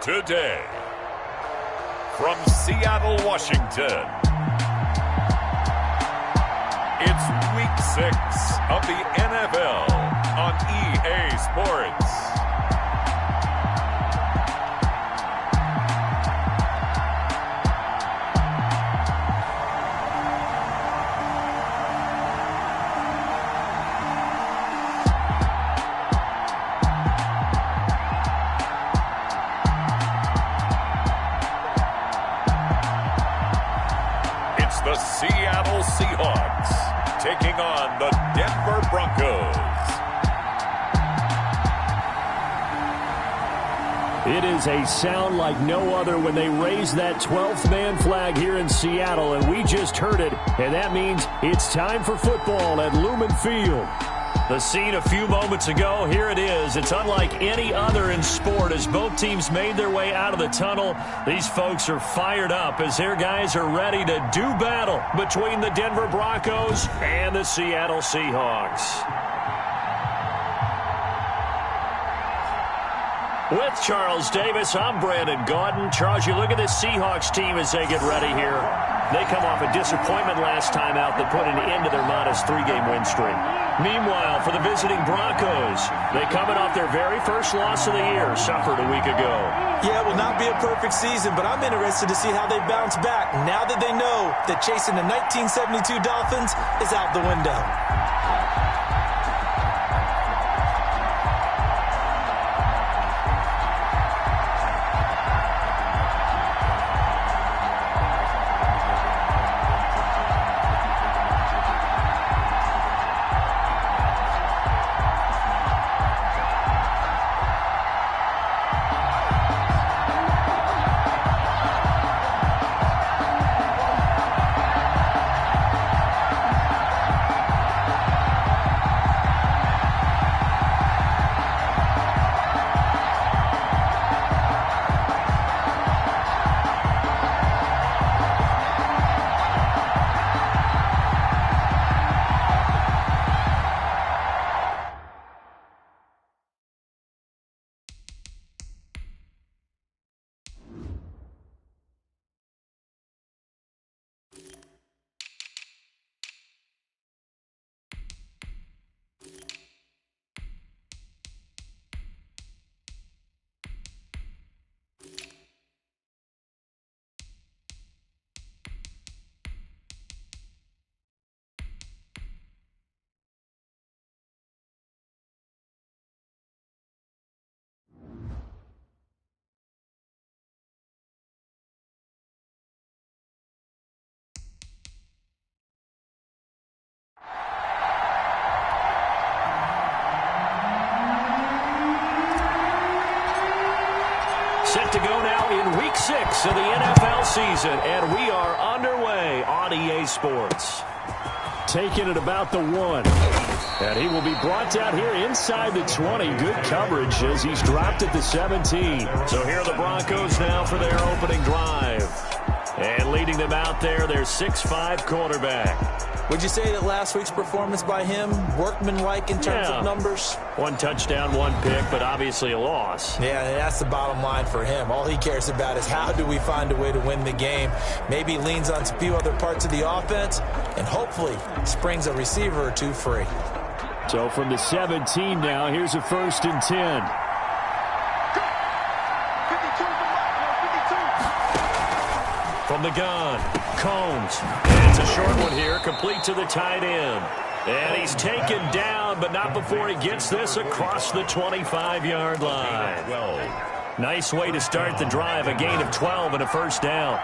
Today, from Seattle, Washington, it's Week 6 of the NFL on EA Sports. The Seattle Seahawks taking on the Denver Broncos. It is a sound like no other when they raise that 12th man flag here in Seattle, and we just heard it, and that means it's time for football at Lumen Field. The scene a few moments ago, here it is. It's unlike any other in sport as both teams made their way out of the tunnel. These folks are fired up as their guys are ready to do battle between the Denver Broncos and the Seattle Seahawks. With Charles Davis, I'm Brandon Gaudin. Charles, you look at this Seahawks team as they get ready here. They come off a disappointment last time out that put an end to their modest 3-game win streak. Meanwhile, for the visiting Broncos, they coming off their very first loss of the year, suffered a week ago. Yeah, it will not be a perfect season, but I'm interested to see how they bounce back now that they know that chasing the 1972 Dolphins is out the window. Set to go now in Week 6 of the NFL season, and we are underway on EA Sports. Taking it about the 1. And he will be brought down here inside the 20. Good coverage as he's dropped at the 17. So here are the Broncos now for their opening drive. And leading them out there, their 6'5" quarterback. Would you say that last week's performance by him, workmanlike in terms of numbers? 1 touchdown, 1 pick, but obviously a loss. Yeah, that's the bottom line for him. All he cares about is how do we find a way to win the game. Maybe leans on a few other parts of the offense and hopefully springs a receiver or two free. So from the 17 now, here's a 1st and 10. From the gun, Combs. And it's a short one here, complete to the tight end. And he's taken down, but not before he gets this across the 25-yard line. Nice way to start the drive, a gain of 12 and a 1st down.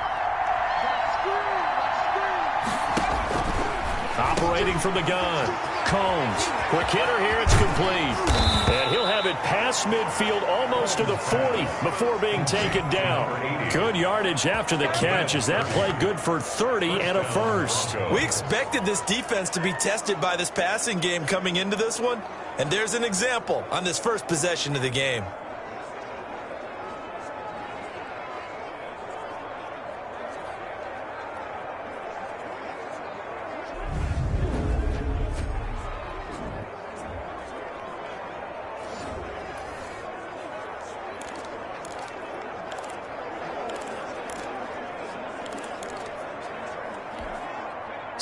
Operating from the gun, Combs. Quick hitter here, it's complete. And he'll have it past midfield almost to the 40 before being taken down. Good yardage after the catch as that play good for 30 and a 1st. We expected this defense to be tested by this passing game coming into this one, and there's an example on this first possession of the game.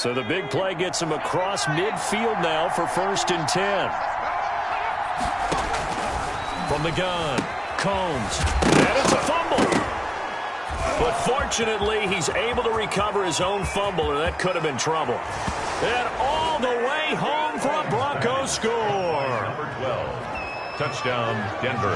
So the big play gets him across midfield now for 1st and 10. From the gun, Combs. And it's a fumble. But fortunately, he's able to recover his own fumble, or that could have been trouble. And all the way home for a Broncos score. Number 12, touchdown, Denver.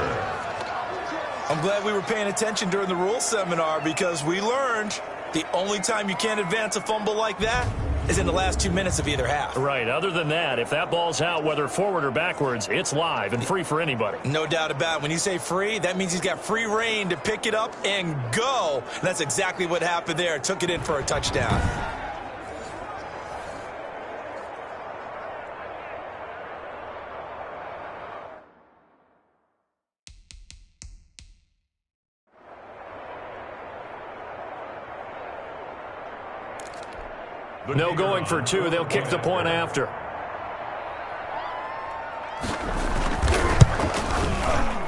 I'm glad we were paying attention during the rules seminar because we learned the only time you can't advance a fumble like that is in the last 2 minutes of either half. Right. Other than that, if that ball's out, whether forward or backwards, it's live and free for anybody. No doubt about it. When you say free, that means he's got free reign to pick it up and go. And that's exactly what happened there. Took it in for a touchdown. No going for 2. They'll kick the point after.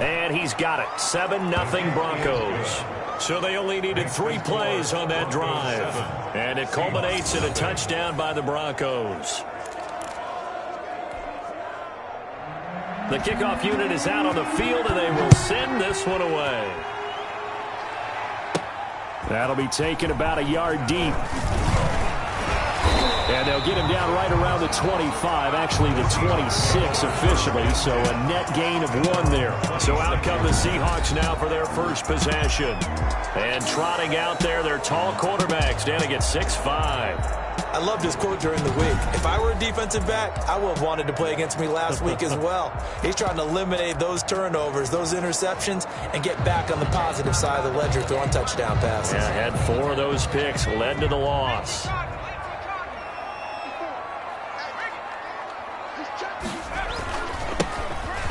And he's got it. 7-0 Broncos. So they only needed 3 plays on that drive. And it culminates in a touchdown by the Broncos. The kickoff unit is out on the field, and they will send this one away. That'll be taken about a yard deep. And they'll get him down right around the 25, actually the 26 officially, so a net gain of 1 there. So out come the Seahawks now for their first possession. And trotting out there, their tall quarterback standing at 6'5". I loved his quote during the week. If I were a defensive back, I would have wanted to play against me last week as well. He's trying to eliminate those turnovers, those interceptions, and get back on the positive side of the ledger throwing touchdown passes. Yeah, had 4 of those picks, led to the loss.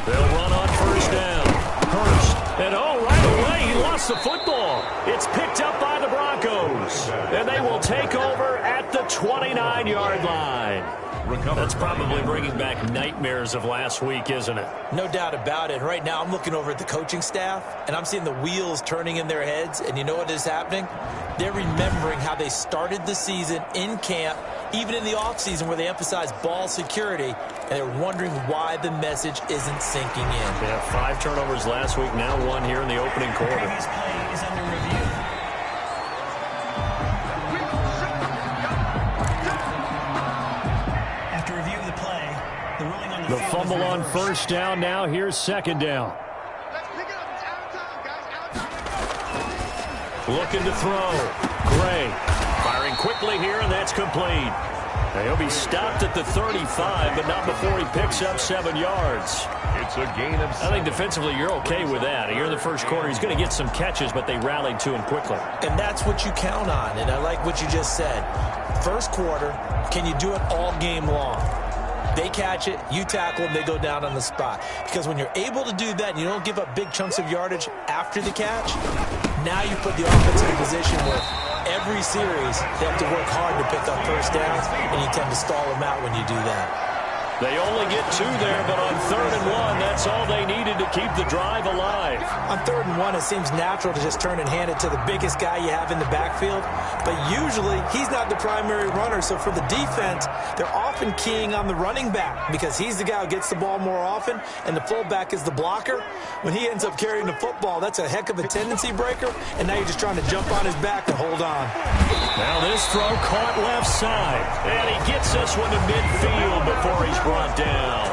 They'll run on first down. Hurst. And right away, he lost the football. It's picked up by the Broncos. And they will take over at the 29-yard line. That's probably bringing back nightmares of last week, isn't it? No doubt about it. Right now, I'm looking over at the coaching staff, and I'm seeing the wheels turning in their heads. And you know what is happening? They're remembering how they started the season in camp, even in the offseason where they emphasized ball security, and they're wondering why the message isn't sinking in. Yeah, 5 turnovers last week, now 1 here in the opening quarter. Previous play is under review. After review of the play, the ruling on the field fumble on first down. Now here's 2nd down. Looking to throw. Gray firing quickly here, and that's complete. He'll be stopped at the 35, but not before he picks up 7 yards. It's a gain of 7. I think defensively you're okay with that. Here in the first quarter, he's going to get some catches, but they rallied to him quickly. And that's what you count on, and I like what you just said. First quarter, can you do it all game long? They catch it, you tackle them, they go down on the spot. Because when you're able to do that and you don't give up big chunks of yardage after the catch, now you put the offense in a position where every series they have to work hard to pick up first downs, and you tend to stall them out when you do that. They only get 2 there, but on 3rd and 1, that's all they needed to keep the drive alive. On 3rd and 1, it seems natural to just turn and hand it to the biggest guy you have in the backfield. But usually, he's not the primary runner. So for the defense, they're often keying on the running back because he's the guy who gets the ball more often, and the fullback is the blocker. When he ends up carrying the football, that's a heck of a tendency breaker, and now you're just trying to jump on his back and hold on. Now this throw caught left side, and he gets this one to midfield before he's brought down.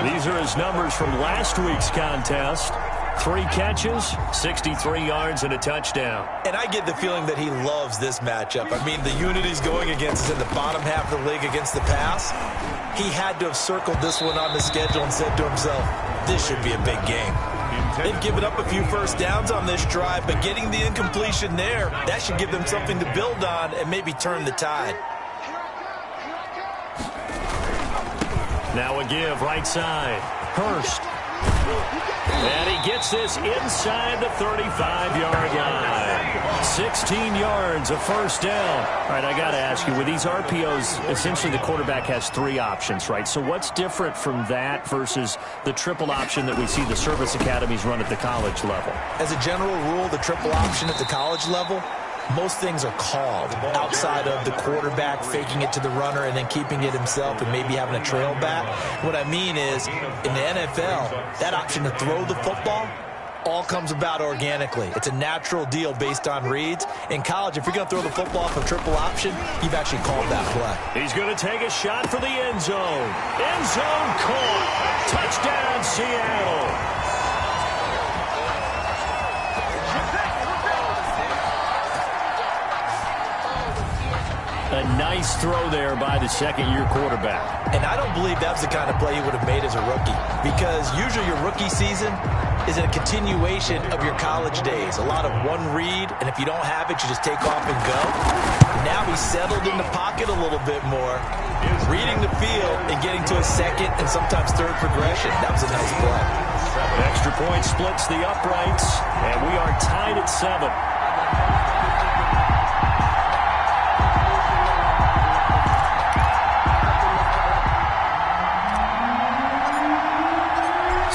These are his numbers from last week's contest. 3 catches, 63 yards, and a touchdown. And I get the feeling that he loves this matchup. I mean, the unit he's going against is in the bottom half of the league against the pass. He had to have circled this one on the schedule and said to himself, this should be a big game. They've given up a few first downs on this drive, but getting the incompletion there, that should give them something to build on and maybe turn the tide. Now a give, right side. Hurst. And he gets this inside the 35-yard line. 16 yards, a first down. All right, I got to ask you, with these RPOs, essentially the quarterback has 3 options, right? So what's different from that versus the triple option that we see the service academies run at the college level? As a general rule, the triple option at the college level most things are called outside of the quarterback faking it to the runner and then keeping it himself and maybe having a trail back. What I mean is, in the NFL, that option to throw the football all comes about organically. It's a natural deal based on reads. In college, if you're going to throw the football for triple option, you've actually called that play. He's going to take a shot for the end zone. End zone caught. Touchdown, Seattle. A nice throw there by the second-year quarterback. And I don't believe that's the kind of play he would have made as a rookie, because usually your rookie season is a continuation of your college days. A lot of one read, and if you don't have it, you just take off and go. Now he's settled in the pocket a little bit more, reading the field and getting to a second and sometimes third progression. That was a nice play. Extra point splits the uprights, and we are tied at 7.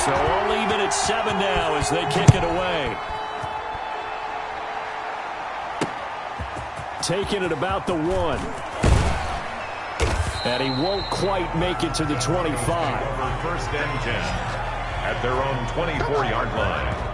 So all even at 7 now as they kick it away. Taking it about the 1. And he won't quite make it to the 25. First and 10 at their own 24-yard line.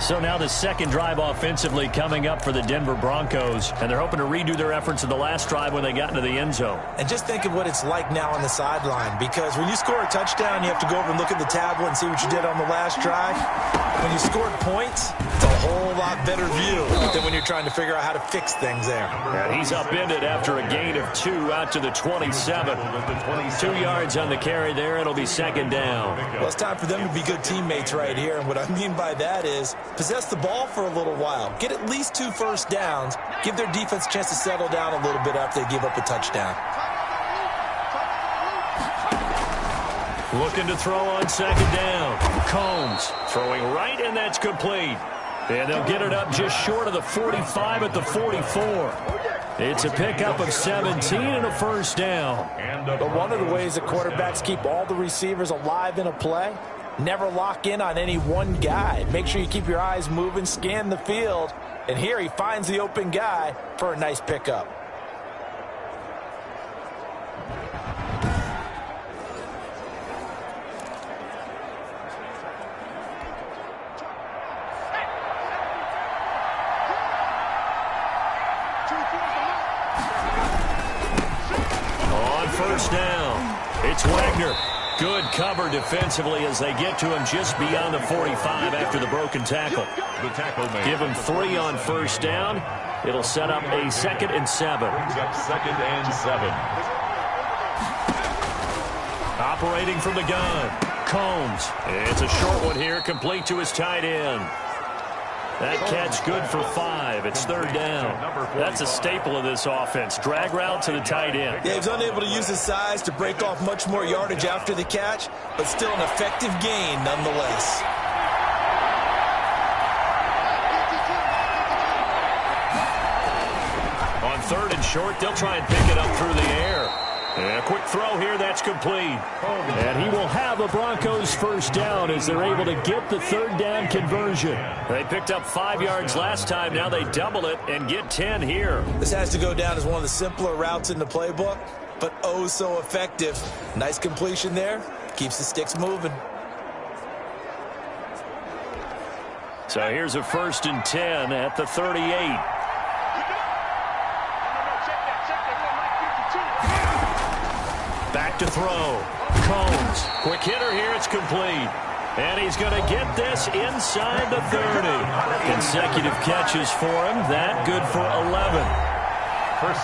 So now the second drive offensively coming up for the Denver Broncos, and they're hoping to redo their efforts in the last drive when they got into the end zone. And just think of what it's like now on the sideline, because when you score a touchdown, you have to go over and look at the tablet and see what you did on the last drive. When you scored points, it's a whole lot better view than when you're trying to figure out how to fix things there. And he's upended after a gain of 2 out to the 27. 2 yards on the carry there. It'll be second down. Well, it's time for them to be good teammates right here, and what I mean by that is possess the ball for a little while. Get at least 2 first downs. Give their defense a chance to settle down a little bit after they give up a touchdown. Looking to throw on second down. Combs throwing right, and that's complete. And they'll get it up just short of the 45 at the 44. It's a pickup of 17 and a first down. But one of the ways that quarterbacks keep all the receivers alive in a play, never lock in on any one guy. Make sure you keep your eyes moving, scan the field. And here he finds the open guy for a nice pickup. On first down, it's Wagner. Good cover defensively as they get to him just beyond the 45 after the broken tackle. Give him 3 on first down. It'll set up a 2nd and 7. Brings up 2nd and 7. Operating from the gun, Combs. It's a short one here, complete to his tight end. That catch good for 5. It's 3rd down. That's a staple of this offense. Drag route to the tight end. Yeah, he's unable to use his size to break off much more yardage after the catch, but still an effective gain nonetheless. On 3rd and short, they'll try and pick it up through the air. And a quick throw here, that's complete. And he will have a Broncos first down as they're able to get the 3rd down conversion. They picked up 5 yards last time. Now they double it and get 10 here. This has to go down as one of the simpler routes in the playbook, but oh so effective. Nice completion there. Keeps the sticks moving. So here's a 1st and 10 at the 38. Back to throw. Combs. Quick hitter here. It's complete. And he's going to get this inside the 30. Consecutive catches for him. That good for 11.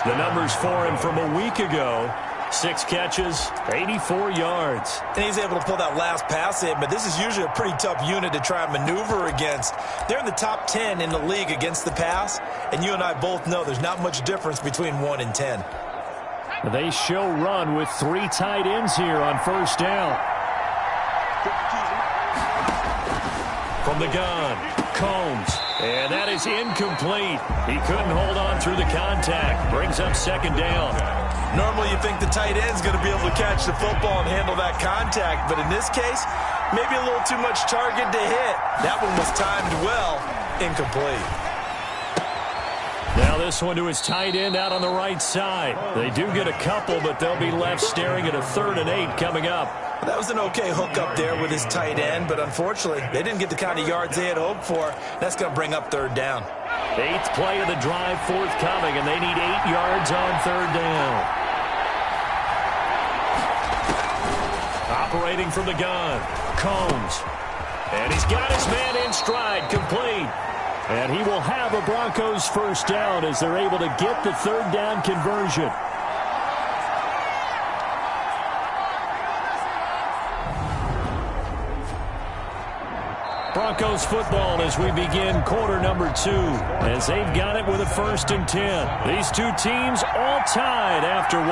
The numbers for him from a week ago. 6 catches, 84 yards. And he's able to pull that last pass in, but this is usually a pretty tough unit to try and maneuver against. They're in the top 10 in the league against the pass, and you and I both know there's not much difference between 1 and 10. They show run with 3 tight ends here on first down. From the gun, Combs. And that is incomplete. He couldn't hold on through the contact. Brings up 2nd down. Normally you think the tight end's going to be able to catch the football and handle that contact, but in this case, maybe a little too much target to hit. That one was timed well, incomplete. Now this one to his tight end out on the right side. They do get a couple, but they'll be left staring at a 3rd and 8 coming up. That was an okay hook up there with his tight end, but unfortunately, they didn't get the kind of yards they had hoped for. That's going to bring up 3rd down. 8th play of the drive forthcoming, and they need 8 yards on 3rd down. Operating from the gun, Combs. And he's got his man in stride, complete. And he will have a Broncos 1st down as they're able to get the 3rd down conversion. Broncos football as we begin quarter number 2, as they've got it with a 1st and 10. These two teams all tied after 1.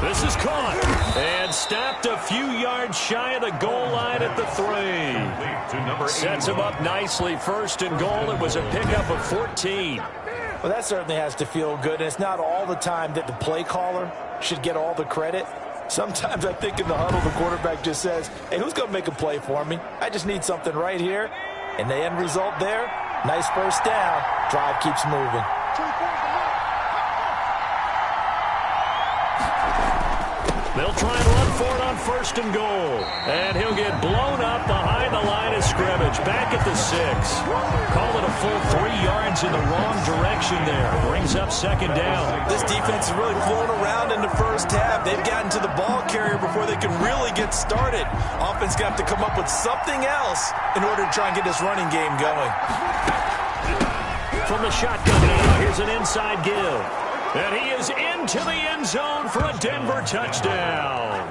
This is caught and stopped a few yards shy of the goal line at the 3. Sets him up nicely. 1st and goal. It was a pickup of 14. Well, that certainly has to feel good. And it's not all the time that the play caller should get all the credit. Sometimes I think in the huddle, the quarterback just says, hey, who's going to make a play for me? I just need something right here. And the end result there, nice 1st down. Drive keeps moving. They'll try and run for it on 1st and goal. And he'll get blown up behind the line of scrimmage. Back at the 6. Call it a full 3 yards in the wrong direction there. Brings up 2nd down. This defense is really flown around in the 1st half. They've gotten to the ball carrier before they can really get started. Offense got to come up with something else in order to try and get this running game going. From the shotgun now, here's an inside give. And he is into the end zone for a Denver touchdown.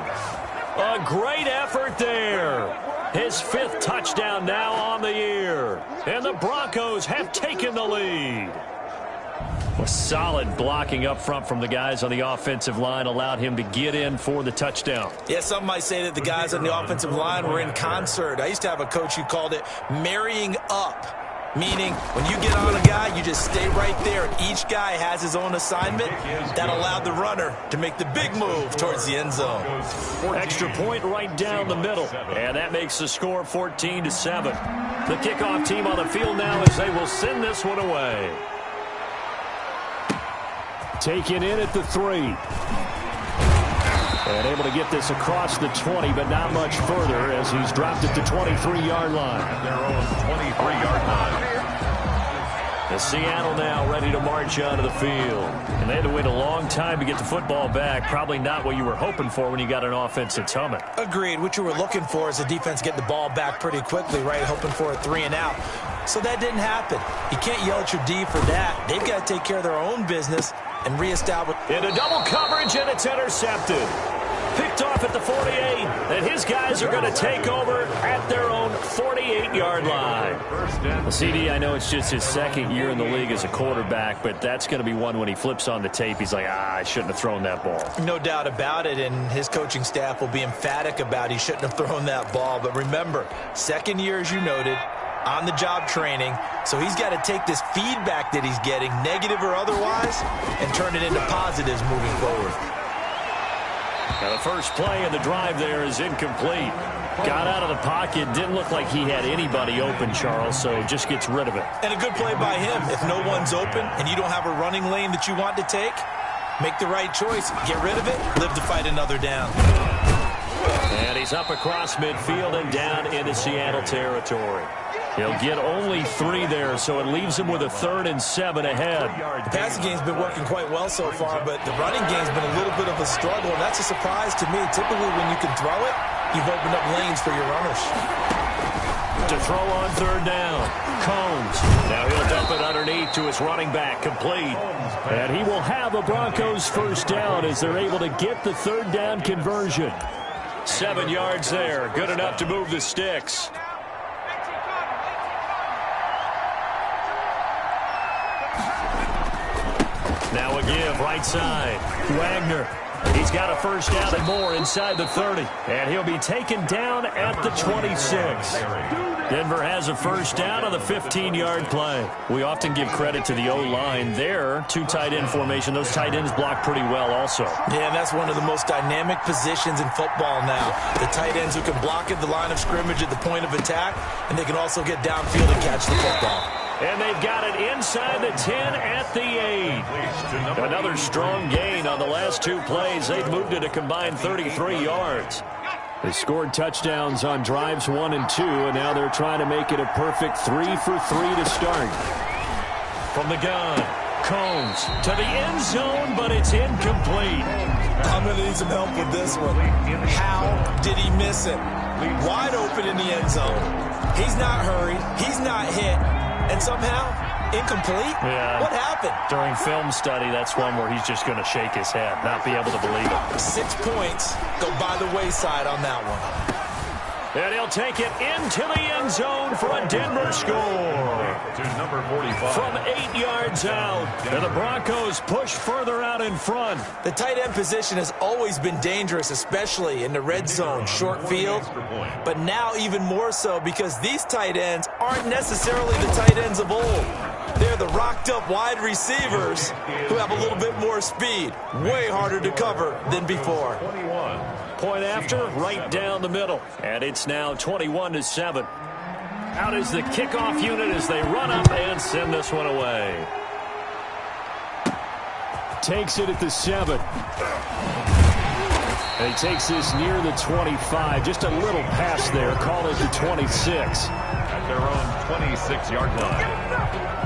A great effort there. His 5th touchdown now on the year. And the Broncos have taken the lead. A solid blocking up front from the guys on the offensive line allowed him to get in for the touchdown. Yeah, some might say that the guys on the offensive line were in concert. I used to have a coach who called it marrying up. Meaning, when you get on a guy, you just stay right there. And each guy has his own assignment. That allowed the runner to make the big move towards the end zone. Extra point right down the middle. And that makes the score 14-7. The kickoff team on the field now as they will send this one away. Taken in at the 3. And able to get this across the 20, but not much further as he's dropped at the 23-yard line. At their own 23-yard line. The Seattle now ready to march onto the field. And they had to wait a long time to get the football back. Probably not what you were hoping for when you got an offense that's humming. Agreed. What you were looking for is the defense getting the ball back pretty quickly, right? Hoping for a 3 and out. So that didn't happen. You can't yell at your D for that. They've got to take care of their own business and reestablish. Into double coverage, and it's intercepted. Picked off at the 48, and his guys are going to take over at their own 48-yard line. The CD, I know it's just his 2nd year in the league as a quarterback, but that's going to be one when he flips on the tape, he's like, I shouldn't have thrown that ball. No doubt about it, and his coaching staff will be emphatic about he shouldn't have thrown that ball. But remember, 2nd year, as you noted, on-the-job training, so he's got to take this feedback that he's getting, negative or otherwise, and turn it into positives moving forward. Now the first play of the drive there is incomplete. Got out of the pocket. Didn't look like he had anybody open, Charles, so just gets rid of it. And a good play by him. If no one's open and you don't have a running lane that you want to take, make the right choice. Get rid of it. Live to fight another down. And he's up across midfield and down into Seattle territory. He'll get only 3 there, so it leaves him with a 3rd and 7 ahead. The passing game's been working quite well so far, but the running game's been a little bit of a struggle, and that's a surprise to me. Typically, when you can throw it, you've opened up lanes for your runners. To throw on 3rd down, Combs. Now he'll dump it underneath to his running back, complete. And he will have a Broncos 1st down as they're able to get the 3rd down conversion. 7 yards there, good enough to move the sticks. Now a give, right side. Wagner He's got a first down and more inside the 30. And he'll be taken down at the 26. Denver has a first down on the 15-yard play. We often give credit to the O-line there. Two tight end formation. Those tight ends block pretty well also. Yeah, and that's one of the most dynamic positions in football now. The tight ends who can block at the line of scrimmage at the point of attack, and they can also get downfield and catch the football. And they've got it inside the 10 at the 8. Another strong gain on the last two plays. They've moved it a combined 33 yards. They scored touchdowns on drives 1 and 2, and now they're trying to make it a perfect 3 for 3 to start. From the gun, Combs to the end zone, but it's incomplete. I'm going to need some help with this one. How did he miss it? Wide open in the end zone. He's not hurried. He's not hit. And somehow, incomplete? Yeah. What happened? During film study, that's one where he's just going to shake his head, not be able to believe it. 6 points go by the wayside on that one. And he'll take it into the end zone for a Denver score. To number 45. From 8 yards out. And the Broncos push further out in front. The tight end position has always been dangerous, especially in the red zone, short field. But now even more so because these tight ends aren't necessarily the tight ends of old. They're the rocked-up wide receivers who have a little bit more speed. Way harder to cover than before. 21. Point after, right down the middle. And it's now 21-7. Out is the kickoff unit as they run up and send this one away. Takes it at the 7. And he takes this near the 25. Just a little pass there. Call it the 26. At their own 26-yard line.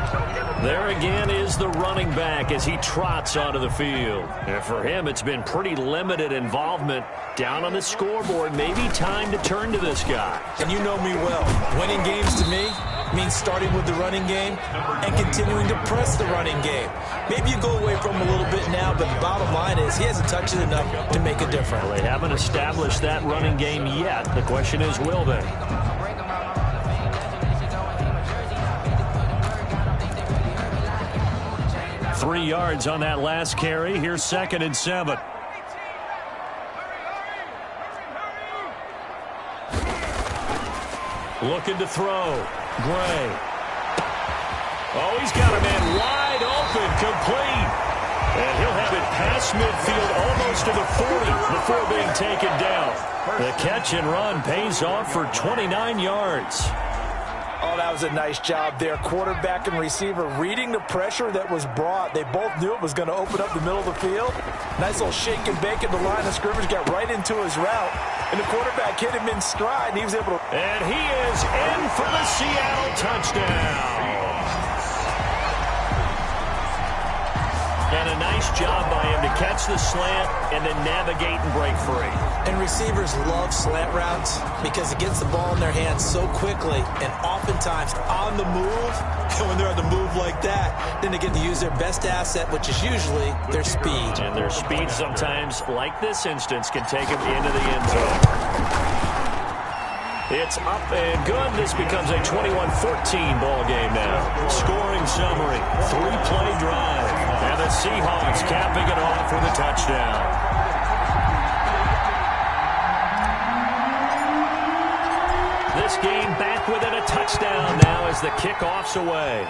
There again is the running back as he trots onto the field. And for him, it's been pretty limited involvement down on the scoreboard. Maybe time to turn to this guy. And you know me well. Winning games to me means starting with the running game and continuing to press the running game. Maybe you go away from him a little bit now, but the bottom line is he hasn't touched it enough to make a difference. Well, they haven't established that running game yet. The question is, will they? 3 yards on that last carry. Here's 2nd and 7. Looking to throw. Gray. Oh, he's got a man wide open, complete. And he'll have it past midfield almost to the 40 before being taken down. The catch and run pays off for 29 yards. Oh, that was a nice job there. Quarterback and receiver reading the pressure that was brought. They both knew it was going to open up the middle of the field. Nice little shake and bake at the line of scrimmage. Got right into his route. And the quarterback hit him in stride, and he was able to... And he is in for the Seattle touchdown. And a nice job by him to catch the slant and then navigate and break free. And receivers love slant routes because it gets the ball in their hands so quickly and oftentimes on the move. And when they're on the move like that, then they get to use their best asset, which is usually their speed. And their speed sometimes, like this instance, can take them into the end zone. It's up and good. This becomes a 21-14 ball game now. Scoring summary, 3-play drive. And the Seahawks capping it off with a touchdown. This game back within a touchdown now as the kickoff's away.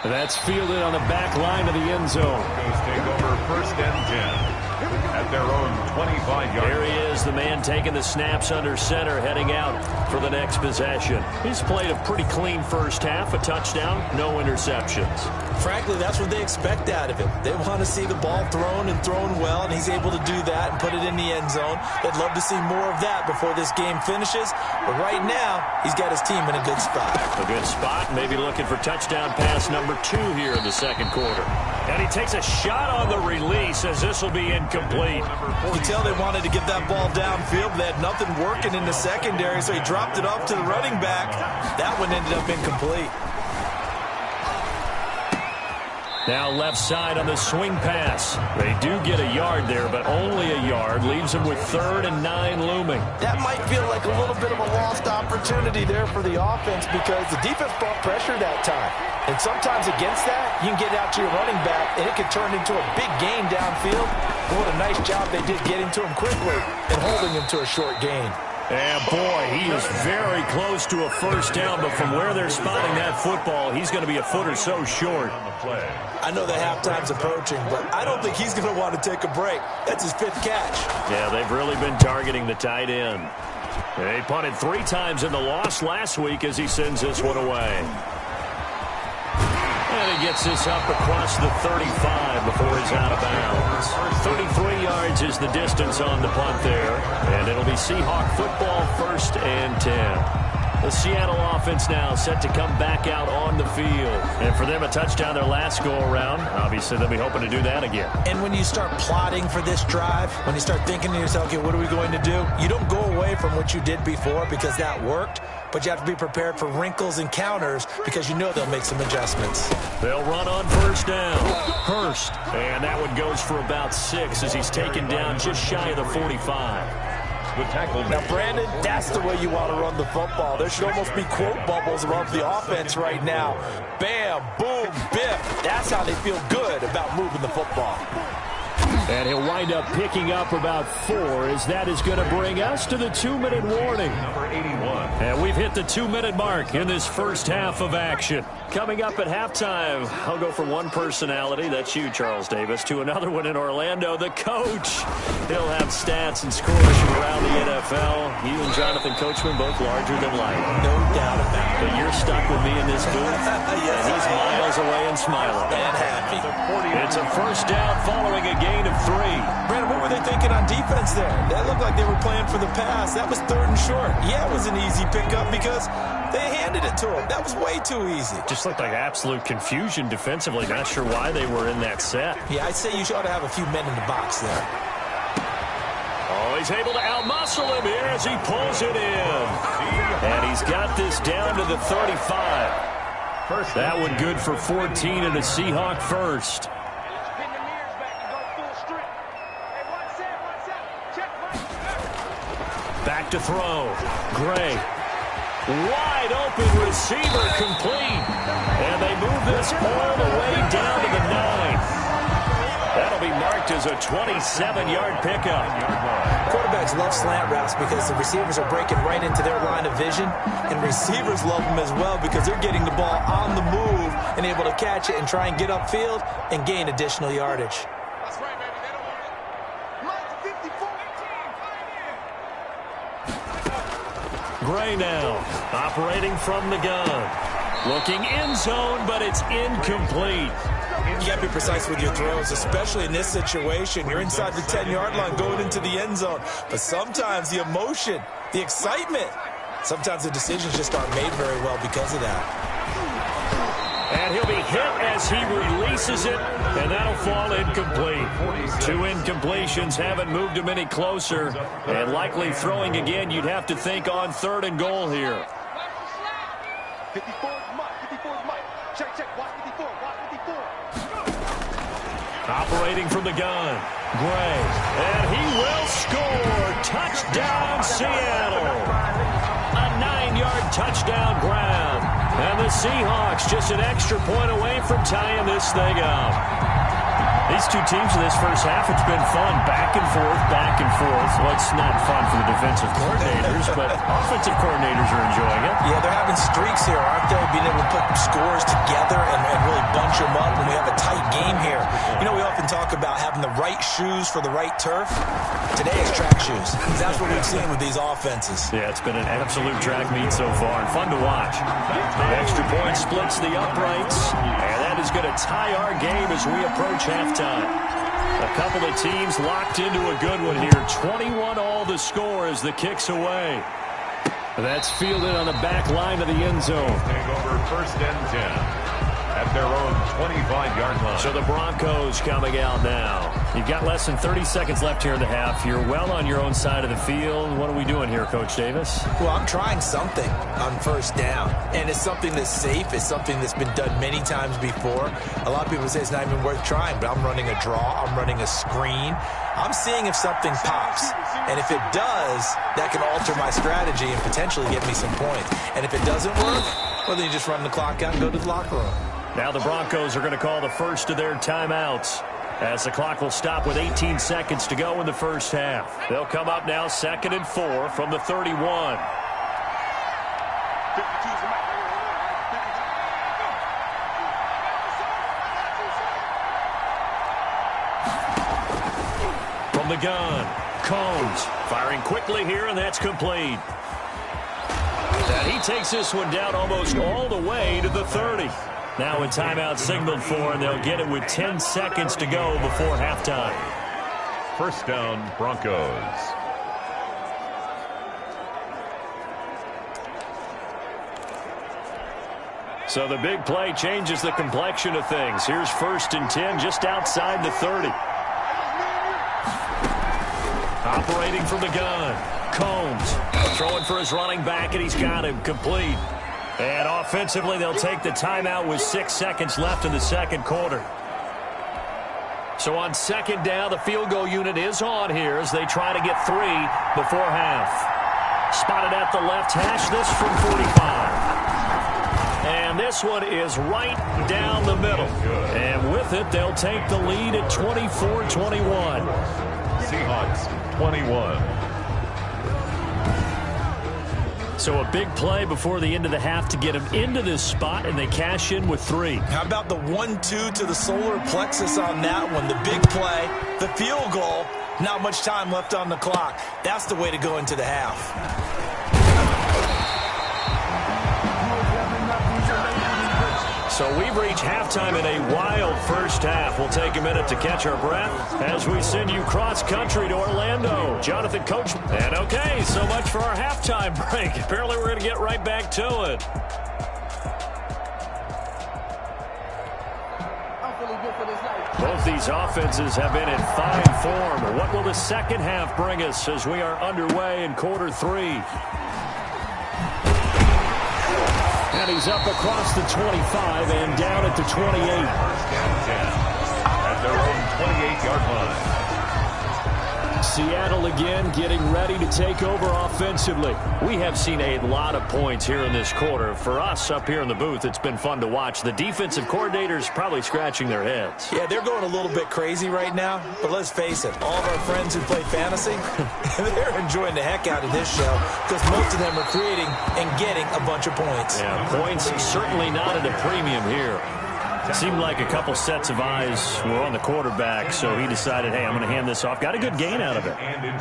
That's fielded on the back line of the end zone. Take over 1st and 10. At their own 25-yard. There he is, the man taking the snaps under center, heading out for the next possession. He's played a pretty clean first half, a touchdown, no interceptions. Frankly, that's what they expect out of him. They want to see the ball thrown and thrown well, and he's able to do that and put it in the end zone. They'd love to see more of that before this game finishes. But right now, he's got his team in a good spot. A good spot, maybe looking for touchdown pass number 2 here in the second quarter. And he takes a shot on the release as this will be incomplete. You can tell they wanted to get that ball downfield, but they had nothing working in the secondary, so he dropped it off to the running back. That one ended up incomplete. Now left side on the swing pass. They do get a yard there, but only a yard. Leaves them with 3rd and 9 looming. That might feel like a little bit of a lost opportunity there for the offense because the defense brought pressure that time. And sometimes against that, you can get out to your running back, and it can turn into a big gain downfield. What a nice job they did getting to him quickly and holding him to a short gain. And boy, he is very close to a first down, but from where they're spotting that football, he's going to be a foot or so short. I know that halftime's approaching, but I don't think he's going to want to take a break. That's his 5th catch. Yeah, they've really been targeting the tight end. They punted 3 times in the loss last week as he sends this one away. And he gets this up across the 35 before he's out of bounds. 33 yards is the distance on the punt there. And it'll be Seahawk football, 1st and 10. The Seattle offense now set to come back out on the field. And for them, a touchdown their last go-around. Obviously, they'll be hoping to do that again. And when you start plotting for this drive, when you start thinking to yourself, okay, what are we going to do? You don't go away from what you did before because that worked. But you have to be prepared for wrinkles and counters because you know they'll make some adjustments. They'll run on first down. Hurst. And that one goes for about 6 as he's taken down just shy of the 45. The tackle. Now, Brandon, that's the way you want to run the football. There should almost be quote bubbles above the offense right now. Bam, boom, biff. That's how they feel good about moving the football. And he'll wind up picking up about 4 as that is going to bring us to the 2-minute warning. Number 81. And we've hit the 2-minute mark in this first half of action. Coming up at halftime, I'll go from one personality, that's you, Charles Davis, to another one in Orlando, the coach. He'll have stats and scores from around the NFL. You and Jonathan Coachman both larger than life. No doubt about it. But you're stuck with me in this booth, Yes, and he's miles away and smiling. And happy. It's a first down following a gain of 3. Brandon, what were they thinking on defense there? That looked like they were playing for the pass. That was 3rd and short. Yeah, it was an easy pickup because they handed it to him. That was way too easy. Just looked like absolute confusion defensively. Not sure why they were in that set. Yeah, I'd say you ought to have a few men in the box there. Oh, he's able to outmuscle him here as he pulls it in. And he's got this down to the 35. That one good for 14 and a Seahawk first. Back to throw. Gray. Wide open receiver complete. And they move this all the way down to the 9. That'll be marked as a 27-yard pickup. Quarterbacks love slant routes because the receivers are breaking right into their line of vision. And receivers love them as well because they're getting the ball on the move and able to catch it and try and get upfield and gain additional yardage. Gray now, operating from the gun. Looking end zone, but it's incomplete. You got to be precise with your throws, especially in this situation. You're inside the 10-yard line going into the end zone. But sometimes the emotion, the excitement, sometimes the decisions just aren't made very well because of that. And he'll be hit as he releases it, and that'll fall incomplete. 2 incompletions haven't moved him any closer, and likely throwing again, you'd have to think on 3rd and goal here. 54 is Mike. 54 is Mike. Check. Watch 54. Watch 54. Operating from the gun. Gray. And he will score. Touchdown, Seattle. A 9-yard touchdown ground. And the Seahawks just an extra point away from tying this thing up. These two teams in this first half, it's been fun. Back and forth, back and forth. Well, it's not fun for the defensive coordinators, but offensive coordinators are enjoying it. Yeah, they're having streaks here, aren't they? Being able to put scores together and really bunch them up when we have a tight game here. You know, we often talk about having the right shoes for the right turf. Today it's track shoes. That's what we've seen with these offenses. Yeah, it's been an absolute track meet so far and fun to watch. The extra point splits the uprights, and that is going to tie our game as we approach halftime. A couple of teams locked into a good one here. 21 all the score as the kick's away. That's fielded on the back line of the end zone. Take over 1st and 10. at their own 25-yard line. So the Broncos coming out now. You've got less than 30 seconds left here in the half. You're well on your own side of the field. What are we doing here, Coach Davis? Well, I'm trying something on first down, and it's something that's safe. It's something that's been done many times before. A lot of people say it's not even worth trying, but I'm running a draw. I'm running a screen. I'm seeing if something pops, and if it does, that can alter my strategy and potentially get me some points. And if it doesn't work, well, then you just run the clock out and go to the locker room. Now the Broncos are going to call the first of their timeouts as the clock will stop with 18 seconds to go in the first half. They'll come up now 2nd and 4 from the 31. From the gun, Combs firing quickly here, and that's complete. And he takes this one down almost all the way to the 30. Now a timeout signaled for, and they'll get it with 10 seconds to go before halftime. First down, Broncos. So the big play changes the complexion of things. Here's 1st and 10 just outside the 30. Operating from the gun, Combs throwing for his running back, and he's got him complete. And offensively, they'll take the timeout with 6 seconds left in the second quarter. So on second down, the field goal unit is on here as they try to get 3 before half. Spotted at the left hash, this from 45. And this one is right down the middle. And with it, they'll take the lead at 24-21. Seahawks 21. So a big play before the end of the half to get them into this spot, and they cash in with 3. How about the 1-2 to the solar plexus on that one? The big play, the field goal, not much time left on the clock. That's the way to go into the half. So we've reached halftime in a wild first half. We'll take a minute to catch our breath as we send you cross-country to Orlando. Jonathan Coachman. And okay, so much for our halftime break. Apparently we're going to get right back to it. Both these offenses have been in fine form. What will the second half bring us as we are underway in quarter 3? And he's up across the 25 and down at the 28. First and 10 at their own 28-yard line. Seattle again getting ready to take over offensively. We have seen a lot of points here in this quarter. For us up here in the booth, it's been fun to watch. The defensive coordinators probably scratching their heads. Yeah, they're going a little bit crazy right now, but let's face it, all of our friends who play fantasy, they're enjoying the heck out of this show because most of them are creating and getting a bunch of points. Yeah, points certainly not at a premium here. It seemed like a couple sets of eyes were on the quarterback, so he decided, hey, I'm going to hand this off. Got a good gain out of it.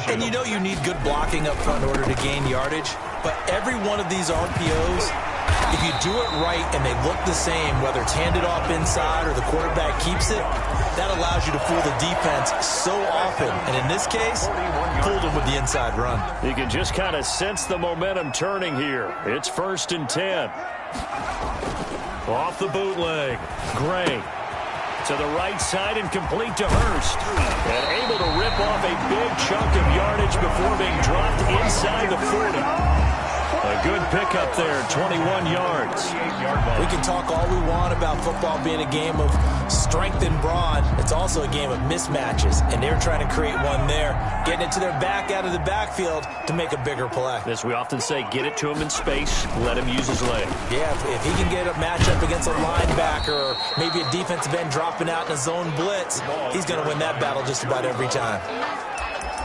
And you know you need good blocking up front in order to gain yardage, but every one of these RPOs, if you do it right and they look the same, whether it's handed off inside or the quarterback keeps it, that allows you to fool the defense so often. And in this case, fooled them with the inside run. You can just kind of sense the momentum turning here. It's 1st and 10. Off the bootleg, Gray to the right side and complete to Hurst. And able to rip off a big chunk of yardage before being dropped inside the 40. A good pickup there, 21 yards. We can talk all we want about football being a game of strength and brawn. It's also a game of mismatches, and they're trying to create one there, getting it to their back out of the backfield to make a bigger play. As we often say, get it to him in space, let him use his leg. Yeah, if he can get a matchup against a linebacker or maybe a defensive end dropping out in a zone blitz, he's going to win that battle just about every time.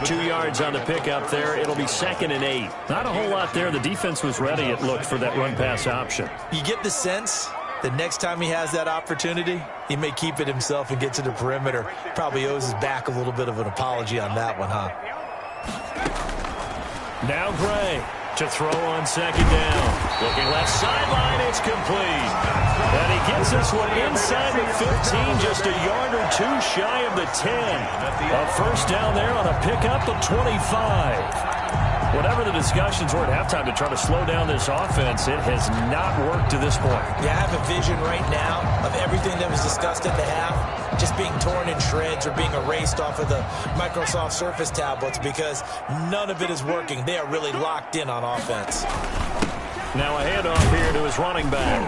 2 yards on the pickup there. It'll be 2nd and 8. Not a whole lot there. The defense was ready, it looked, for that run-pass option. You get the sense that next time he has that opportunity, he may keep it himself and get to the perimeter. Probably owes his back a little bit of an apology on that one, huh? Now Gray to throw on 2nd down. Looking left sideline, it's complete. And he gets this one inside the 15, just a yard or 2 shy of the 10. A first down there on a pickup of 25. Whatever the discussions were at halftime to try to slow down this offense, it has not worked to this point. Yeah, I have a vision right now of everything that was discussed at the half just being torn in shreds or being erased off of the Microsoft Surface tablets because none of it is working. They are really locked in on offense. Now a handoff here to his running back.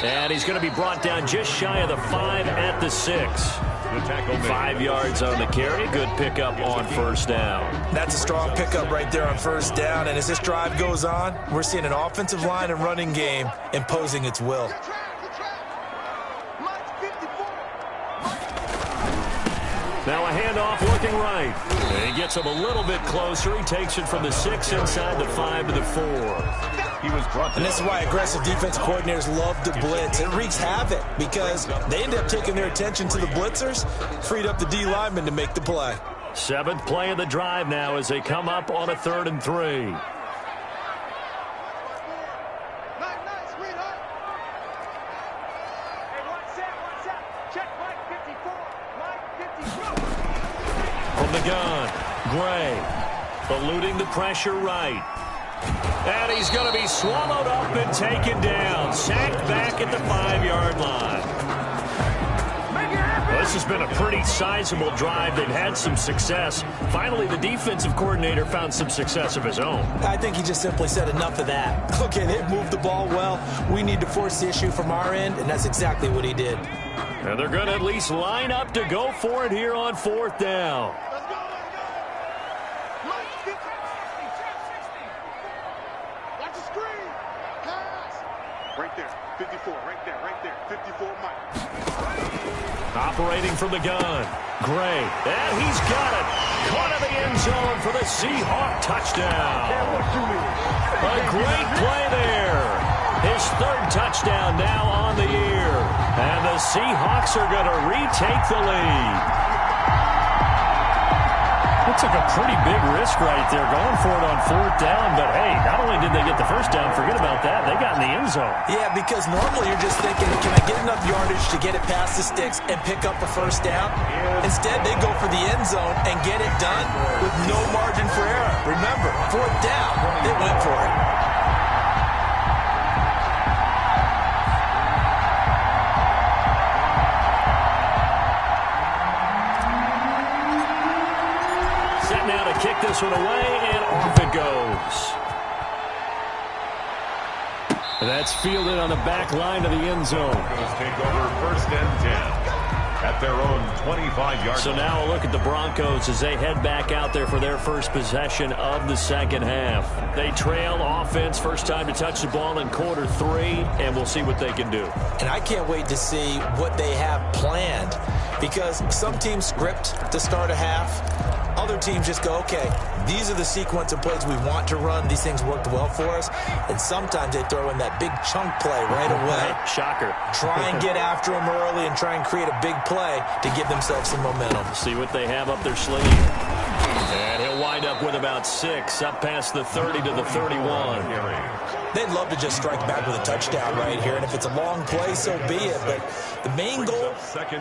And he's going to be brought down just shy of the 5 at the 6. 5 yards on the carry. Good pickup on first down. That's a strong pickup right there on first down. And as this drive goes on, we're seeing an offensive line and running game imposing its will. Now a handoff looking right. And he gets him a little bit closer. He takes it from the 6 inside the 5 to the 4. He was brought And this is why aggressive defense coordinators love to blitz. It wreaks havoc because they end up taking their attention to the blitzers, freed up the D lineman to make the play. 7th play of the drive now as they come up on a 3rd and 3. From the gun, Gray, eluding the pressure right. And he's going to be swallowed up and taken down. Sacked back at the 5-yard line. Well, this has been a pretty sizable drive. They've had some success. Finally, the defensive coordinator found some success of his own. I think he just simply said enough of that. Okay, they've moved the ball well. We need to force the issue from our end, and that's exactly what he did. And they're going to at least line up to go for it here on 4th down. Right there, 54, right there, 54, Mike. Operating from the gun, Gray, and he's got it. Caught in the end zone for the Seahawk touchdown. A great play there. His 3rd touchdown now on the year. And the Seahawks are going to retake the lead. It took a pretty big risk right there going for it on 4th down. But, hey, not only did they get the first down, forget about that, they got in the end zone. Yeah, because normally you're just thinking, can I get enough yardage to get it past the sticks and pick up a first down? Instead, they go for the end zone and get it done with no margin for error. Remember, 4th down, they went for it. Now to kick this one away, and off it goes. That's fielded on the back line of the end zone. Take over 1st and 10 at their own 25-yard So line. now a look at the Broncos as they head back out there for their first possession of the second half. They trail offense, first time to touch the ball in quarter 3, and we'll see what they can do. And I can't wait to see what they have planned because some teams script to start a half. Other teams just go, okay, these are the sequence of plays we want to run. These things worked well for us. And sometimes they throw in that big chunk play right away. Shocker. Try and get after them early and try and create a big play to give themselves some momentum. See what they have up their sleeve. And he'll wind up with about 6, up past the 30 to the 31. They'd love to just strike back with a touchdown right here. And if it's a long play, so be it. But the main goal,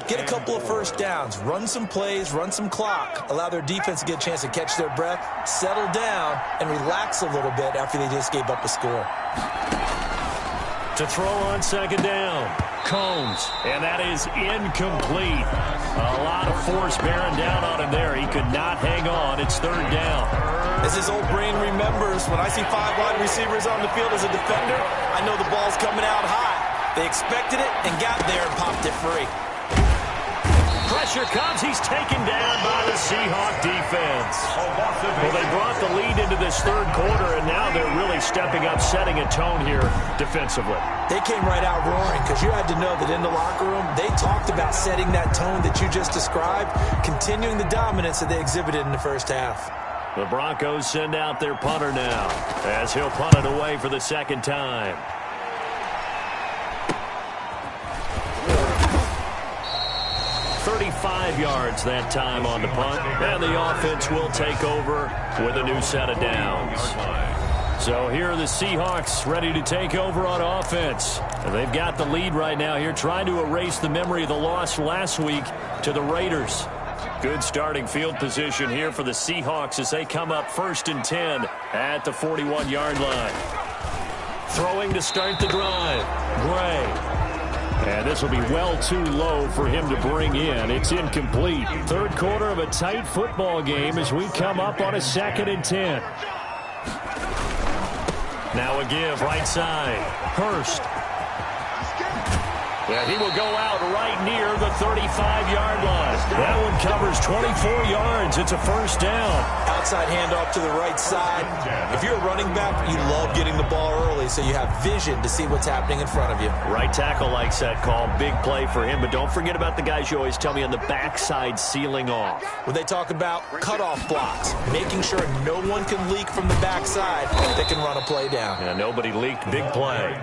get a couple of first downs, run some plays, run some clock, allow their defense to get a chance to catch their breath, settle down, and relax a little bit after they just gave up a score. To throw on second down, Combs, and that is incomplete. A lot of force bearing down on him there. He could not hang on. It's 3rd down. As his old brain remembers, when I see 5 wide receivers on the field as a defender, I know the ball's coming out high. They expected it and got there and popped it free. Pressure comes. He's taken down by the Seahawk defense. Well, they brought the lead into this 3rd quarter, and now they're really stepping up, setting a tone here defensively. They came right out roaring because you had to know that in the locker room, they talked about setting that tone that you just described, continuing the dominance that they exhibited in the first half. The Broncos send out their punter now as he'll punt it away for the 2nd time. .35 yards that time on the punt, and the offense will take over with a new set of downs. So here are the Seahawks ready to take over on offense. And they've got the lead right now here, trying to erase the memory of the loss last week to the Raiders. Good starting field position here for the Seahawks as they come up 1st and 10 at the 41-yard line. Throwing to start the drive. Gray. And this will be well too low for him to bring in. It's incomplete. Third quarter of a tight football game as we come up on a 2nd and 10. Now a give right side. Hurst. And he will go out right near the 35-yard line. That one covers 24 yards. It's a 1st down. Outside handoff to the right side. If you're a running back, you love getting the ball early so you have vision to see what's happening in front of you. Right tackle likes that call. Big play for him. But don't forget about the guys you always tell me on the backside sealing off. When they talk about cutoff blocks, making sure no one can leak from the backside, they can run a play down. Yeah, nobody leaked. Big play.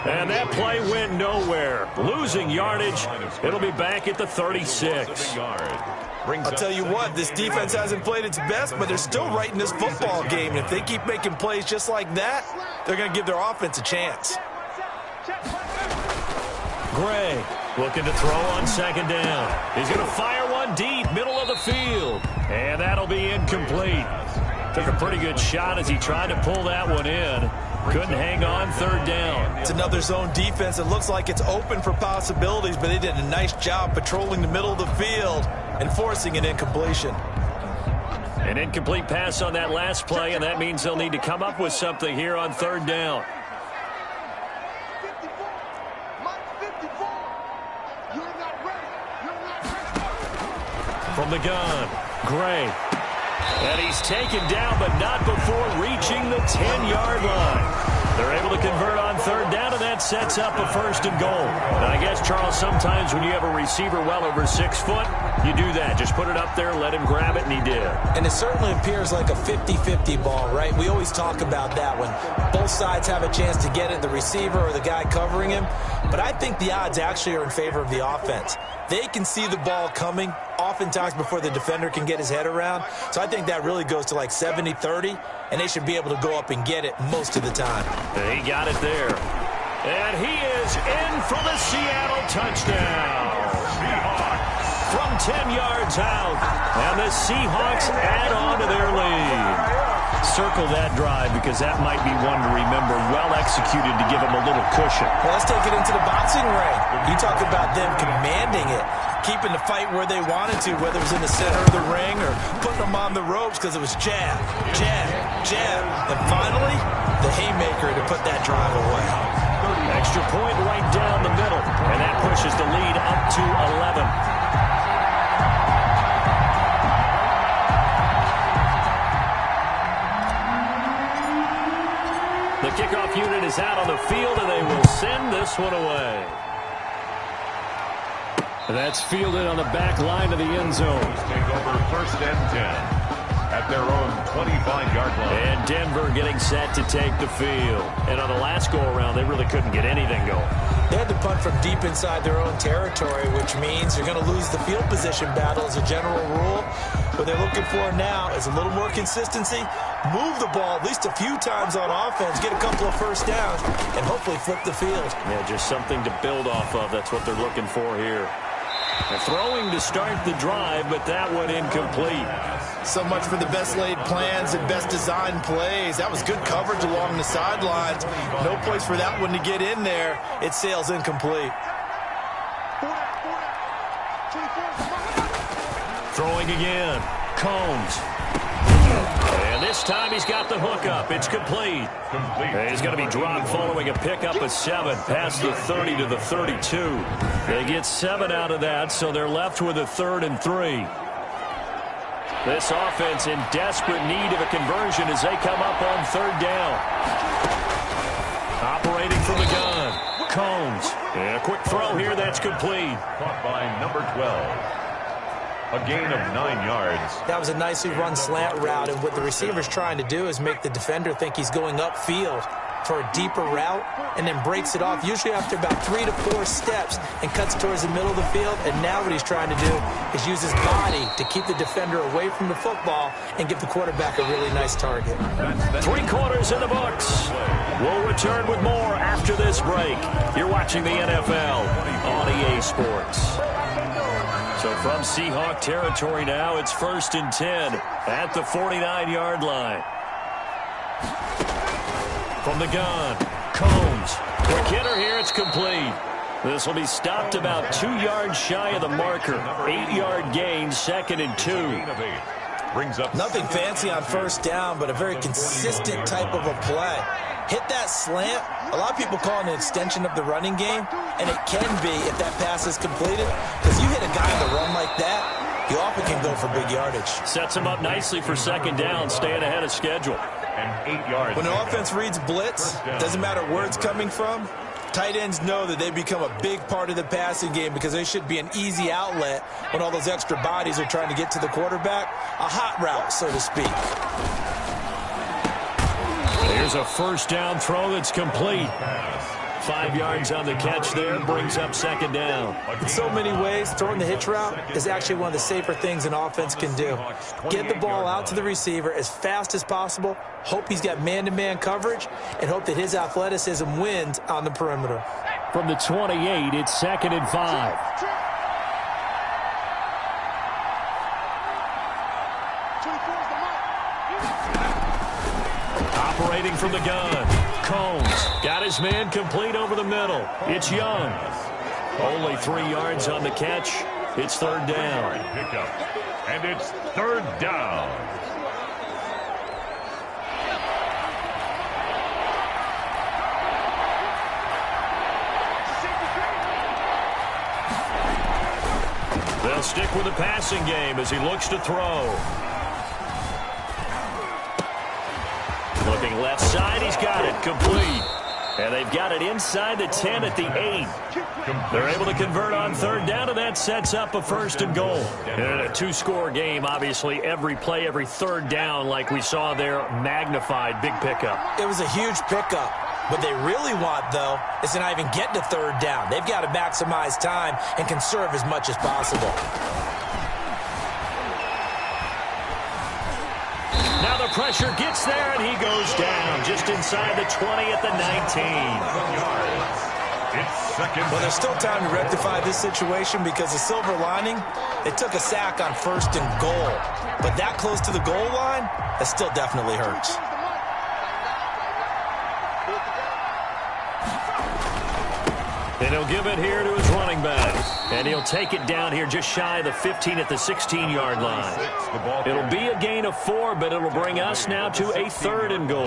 And that play went nowhere. Losing yardage. It'll be back at the 36. I'll tell you what, this defense hasn't played its best, but they're still right in this football game. And if they keep making plays just like that, they're going to give their offense a chance. Gray looking to throw on 2nd down. He's going to fire one deep, middle of the field. And that'll be incomplete. Took a pretty good shot as he tried to pull that one in. Couldn't hang on 3rd down. It's another zone defense. It looks like it's open for possibilities, but they did a nice job patrolling the middle of the field and forcing an incompletion. An incomplete pass on that last play, and that means they'll need to come up with something here on 3rd down. From the gun, Gray. And he's taken down, but not before reaching the 10-yard line. They're able to convert on 3rd down, and that sets up a 1st and goal. And I guess, Charles, sometimes when you have a receiver well over 6 foot, you do that. Just put it up there, let him grab it, and he did. And it certainly appears like a 50-50 ball, right? We always talk about that when both sides have a chance to get it, the receiver or the guy covering him. But I think the odds actually are in favor of the offense. They can see the ball coming oftentimes before the defender can get his head around. So I think that really goes to like 70-30, and they should be able to go up and get it most of the time. He got it there. And he is in for the Seattle touchdown. From 10 yards out. And the Seahawks add on to their lead. Circle that drive because that might be one to remember. Well executed to give them a little cushion. Well, let's take it into the boxing ring. You talk about them commanding it, keeping the fight where they wanted to, whether it was in the center of the ring or putting them on the ropes because it was jab, jab, jab. And finally, the haymaker to put that drive away. Extra point right down the middle. And that pushes the lead up to 11. The kickoff unit is out on the field, and they will send this one away. That's fielded on the back line of the end zone. Take over 1st and 10 at their own 25-yard line. And Denver getting set to take the field. And on the last go-around, they really couldn't get anything going. They had to punt from deep inside their own territory, which means you're going to lose the field position battle as a general rule. What they're looking for now is a little more consistency, move the ball at least a few times on offense, get a couple of 1st downs, and hopefully flip the field. Yeah, just something to build off of. That's what they're looking for here. They're throwing to start the drive, but that one incomplete. So much for the best laid plans and best designed plays. That was good coverage along the sidelines. No place for that one to get in there. It sails incomplete. Throwing again. Combs. And this time he's got the hook up. It's complete. And he's going to be dropped following a pickup of 7 past the 30 to the 32. They get 7 out of that, so they're left with a 3rd and 3. This offense in desperate need of a conversion as they come up on 3rd down. Operating from the gun. Combs. And a quick throw here that's complete. Caught by number 12. A gain of 9 yards. That was a nicely run slant route, and what the receiver's trying to do is make the defender think he's going upfield for a deeper route and then breaks it off, usually after about 3 to 4 steps, and cuts towards the middle of the field. And now what he's trying to do is use his body to keep the defender away from the football and give the quarterback a really nice target. 3 quarters in the books. We'll return with more after this break. You're watching the NFL on EA Sports. So from Seahawk territory now, it's 1st and 10 at the 49-yard line. From the gun, Combs. Quick hitter here, it's complete. This will be stopped about 2 yards shy of the marker. 8-yard gain, 2nd and 2. Brings up nothing fancy on 1st down, but a very consistent type of a play. Hit that slant. A lot of people call it an extension of the running game, and it can be if that pass is completed. Because you hit a guy on the run like that, he often can go for big yardage. Sets him up nicely for 2nd down, staying ahead of schedule. And 8 yards. When an offense reads blitz, doesn't matter where it's coming from, tight ends know that they become a big part of the passing game because they should be an easy outlet when all those extra bodies are trying to get to the quarterback. A hot route, so to speak. Here's a 1st down throw that's complete. 5 yards on the catch there, brings up 2nd down. In so many ways, throwing the hitch route is actually one of the safer things an offense can do. Get the ball out to the receiver as fast as possible, hope he's got man-to-man coverage, and hope that his athleticism wins on the perimeter. From the 28, it's 2nd and 5. Operating from the gun, Combs got his man complete over the middle. It's Young. Only 3 yards on the catch. It's 3rd down. And it's 3rd down. They'll stick with the passing game as he looks to throw. Looking left side, he's got it, complete. And they've got it inside the 10 at the 8. They're able to convert on 3rd down, and that sets up a 1st and goal. In a 2-score game, obviously, every play, every 3rd down, like we saw there, magnified, big pickup. It was a huge pickup. What they really want, though, is to not even get to 3rd down. They've got to maximize time and conserve as much as possible. The pressure gets there, and he goes down just inside the 20 at the 19. It's 2nd. Well, there's still time to rectify this situation because the silver lining, they took a sack on 1st and goal. But that close to the goal line, that still definitely hurts. And he'll give it here to his running back. And he'll take it down here just shy of the 15 at the 16-yard line. It'll be a gain of 4, but it'll bring us now to a 3rd and goal.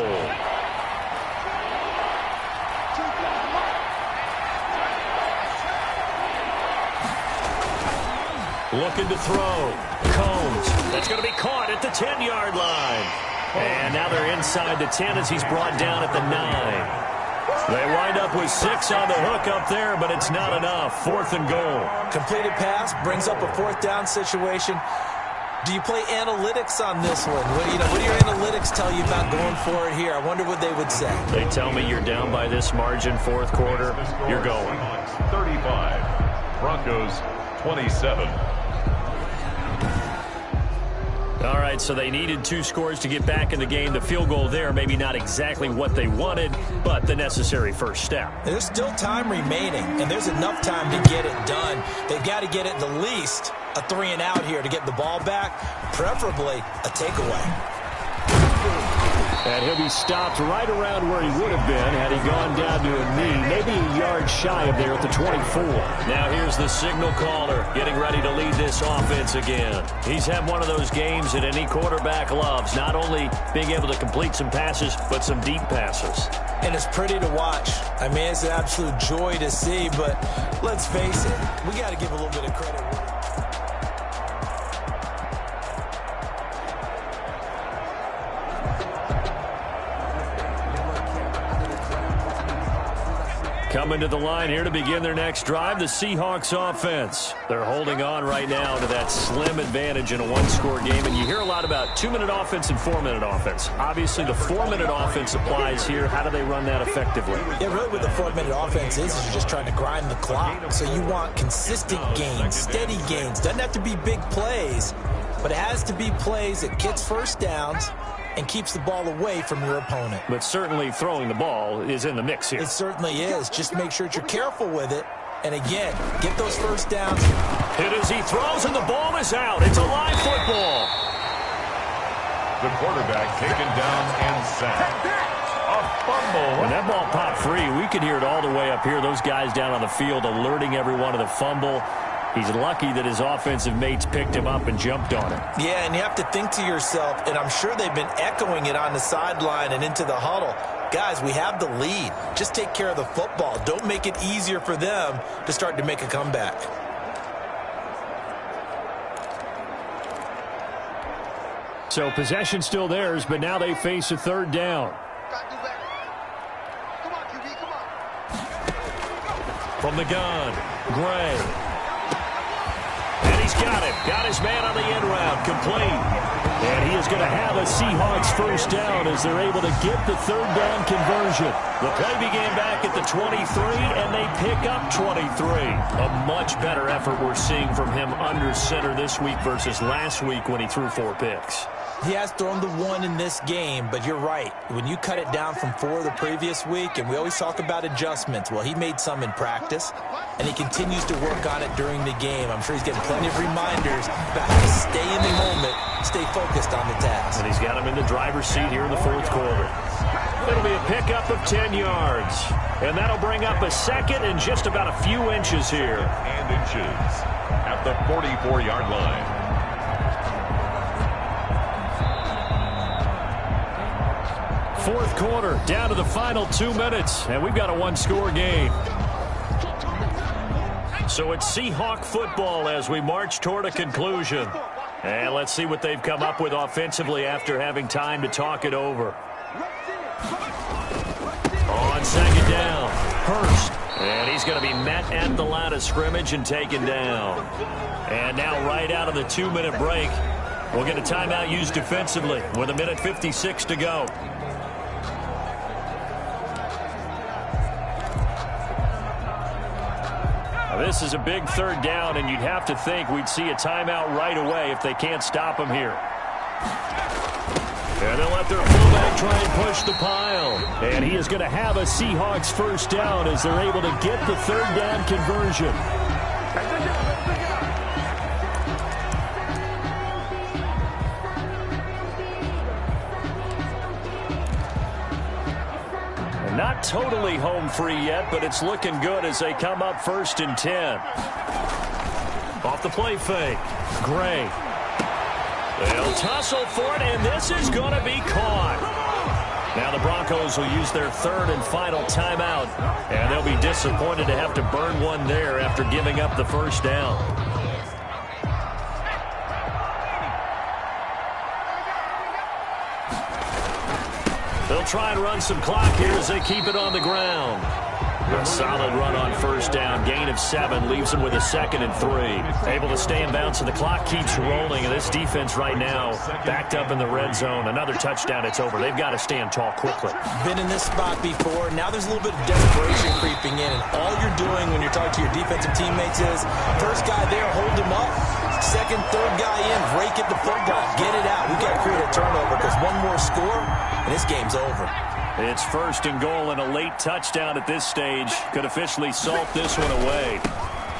Looking to throw. Combs. That's going to be caught at the 10-yard line. And now they're inside the 10 as he's brought down at the 9. They wind up with 6 on the hook up there, but it's not enough. 4th and goal. Completed pass brings up a 4th down situation. Do you play analytics on this one? What do your analytics tell you about going for it here? I wonder what they would say. They tell me you're down by this margin, 4th quarter. You're going. 35. Broncos 27. All right, so they needed 2 scores to get back in the game. The field goal there, maybe not exactly what they wanted, but the necessary first step. There's still time remaining, and there's enough time to get it done. They've got to get it the least a 3 and out here to get the ball back, preferably a takeaway. And he'll be stopped right around where he would have been had he gone down to a knee, maybe a yard shy of there at the 24. Now here's the signal caller getting ready to lead this offense again. He's had one of those games that any quarterback loves, not only being able to complete some passes, but some deep passes. And it's pretty to watch. I mean, it's an absolute joy to see, but let's face it, we got to give a little bit of credit. Coming to the line here to begin their next drive, the Seahawks offense. They're holding on right now to that slim advantage in a 1-score game. And you hear a lot about 2-minute offense and 4-minute offense. Obviously, the 4-minute offense applies here. How do they run that effectively? Yeah, really what the 4-minute offense is you're just trying to grind the clock. So you want consistent gains, steady gains. Doesn't have to be big plays, but it has to be plays that gets first downs and keeps the ball away from your opponent. But certainly throwing the ball is in the mix here. It certainly is. Just make sure that you're careful with it And again, get those first downs. Hit as he throws, and the ball is out. It's a live football. The quarterback taken down and sacked. A fumble. When that ball popped free, we could hear it all the way up here. Those guys down on the field alerting everyone of the fumble. He's lucky that his offensive mates picked him up and jumped on it. Yeah, and you have to think to yourself, and I'm sure they've been echoing it on the sideline and into the huddle. Guys, we have the lead. Just take care of the football. Don't make it easier for them to start to make a comeback. So possession still theirs, but now they face a third down. From the gun, Gray. And he's got it. Got his man on the end route, complete. And he is going to have a Seahawks first down as they're able to get the third down conversion. The play began back at the 23, and they pick up 23. A much better effort we're seeing from him under center this week versus last week when he threw 4 picks. He has thrown the 1 in this game, but you're right. When you cut it down from 4 the previous week, and we always talk about adjustments, well, he made some in practice, and he continues to work on it during the game. I'm sure he's getting plenty of reminders about how to stay in the moment, stay focused on the task. And he's got him in the driver's seat here in the fourth quarter. It'll be a pickup of 10 yards, and that'll bring up a second and just about a few inches here. And inches at the 44-yard line. Fourth quarter, down to the final 2 minutes, and we've got a one-score game. So it's Seahawk football as we march toward a conclusion. And let's see what they've come up with offensively after having time to talk it over. On second down, Hurst. And he's going to be met at the line of scrimmage and taken down. And now right out of the 2-minute break, we'll get a timeout used defensively with 1:56 to go. This is a big third down, and you'd have to think we'd see a timeout right away if they can't stop him here. And they'll let their fullback try and push the pile. And he is going to have a Seahawks first down as they're able to get the third down conversion. Not totally home free yet, but it's looking good as they come up 1st and 10. Off the play fake, Gray. They'll tussle for it, and this is going to be caught. Now the Broncos will use their third and final timeout, and they'll be disappointed to have to burn one there after giving up the first down. They'll try and run some clock here as they keep it on the ground. A solid run on first down. Gain of 7 leaves them with a 2nd and 3. Able to stay in bounds, so the clock keeps rolling. And this defense right now backed up in the red zone. Another touchdown, it's over. They've got to stand tall quickly. Been in this spot before. Now there's a little bit of desperation creeping in. And all you're doing when you're talking to your defensive teammates is, first guy there, hold him up. Second, third guy in, rake at the football. Get it out. We've got to create a turnover because one more score, and this game's over. It's 1st and goal, and a late touchdown at this stage could officially salt this one away.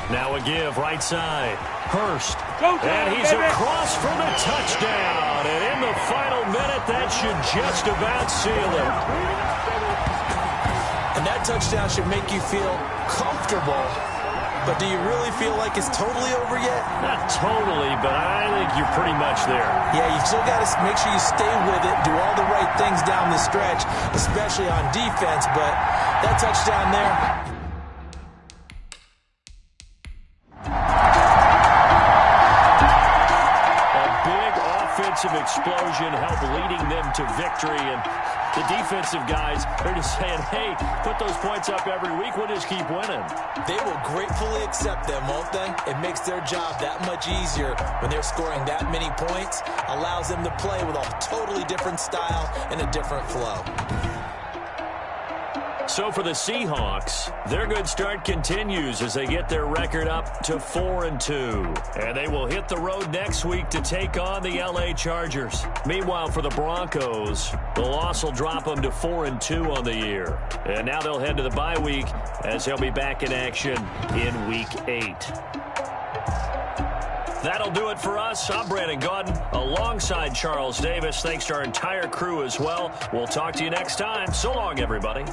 Now a give, right side. Hurst. And he's across for the touchdown. And in the final minute, that should just about seal it. And that touchdown should make you feel comfortable. But do you really feel like it's totally over yet? Not totally, but I think you're pretty much there. Yeah, you still got to make sure you stay with it, do all the right things down the stretch, especially on defense. But that touchdown there. A big offensive explosion helped leading them to victory. And the defensive guys are just saying, hey, put those points up every week. We'll just keep winning. They will gratefully accept them, won't they? It makes their job that much easier when they're scoring that many points. Allows them to play with a totally different style and a different flow. So for the Seahawks, their good start continues as they get their record up to 4-2. And they will hit the road next week to take on the LA Chargers. Meanwhile, for the Broncos, the loss will drop them to 4-2 on the year. And now they'll head to the bye week as they'll be back in action in Week 8. That'll do it for us. I'm Brandon Gaudin alongside Charles Davis. Thanks to our entire crew as well. We'll talk to you next time. So long, everybody.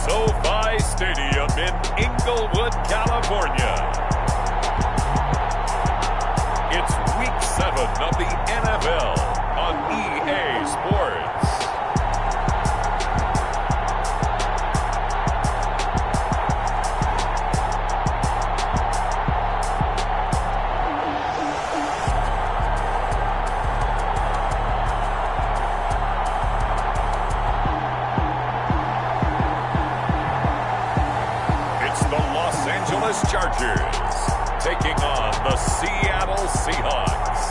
SoFi Stadium in Inglewood, California. It's Week 7 of the NFL on EA Sports. Chargers taking on the Seattle Seahawks.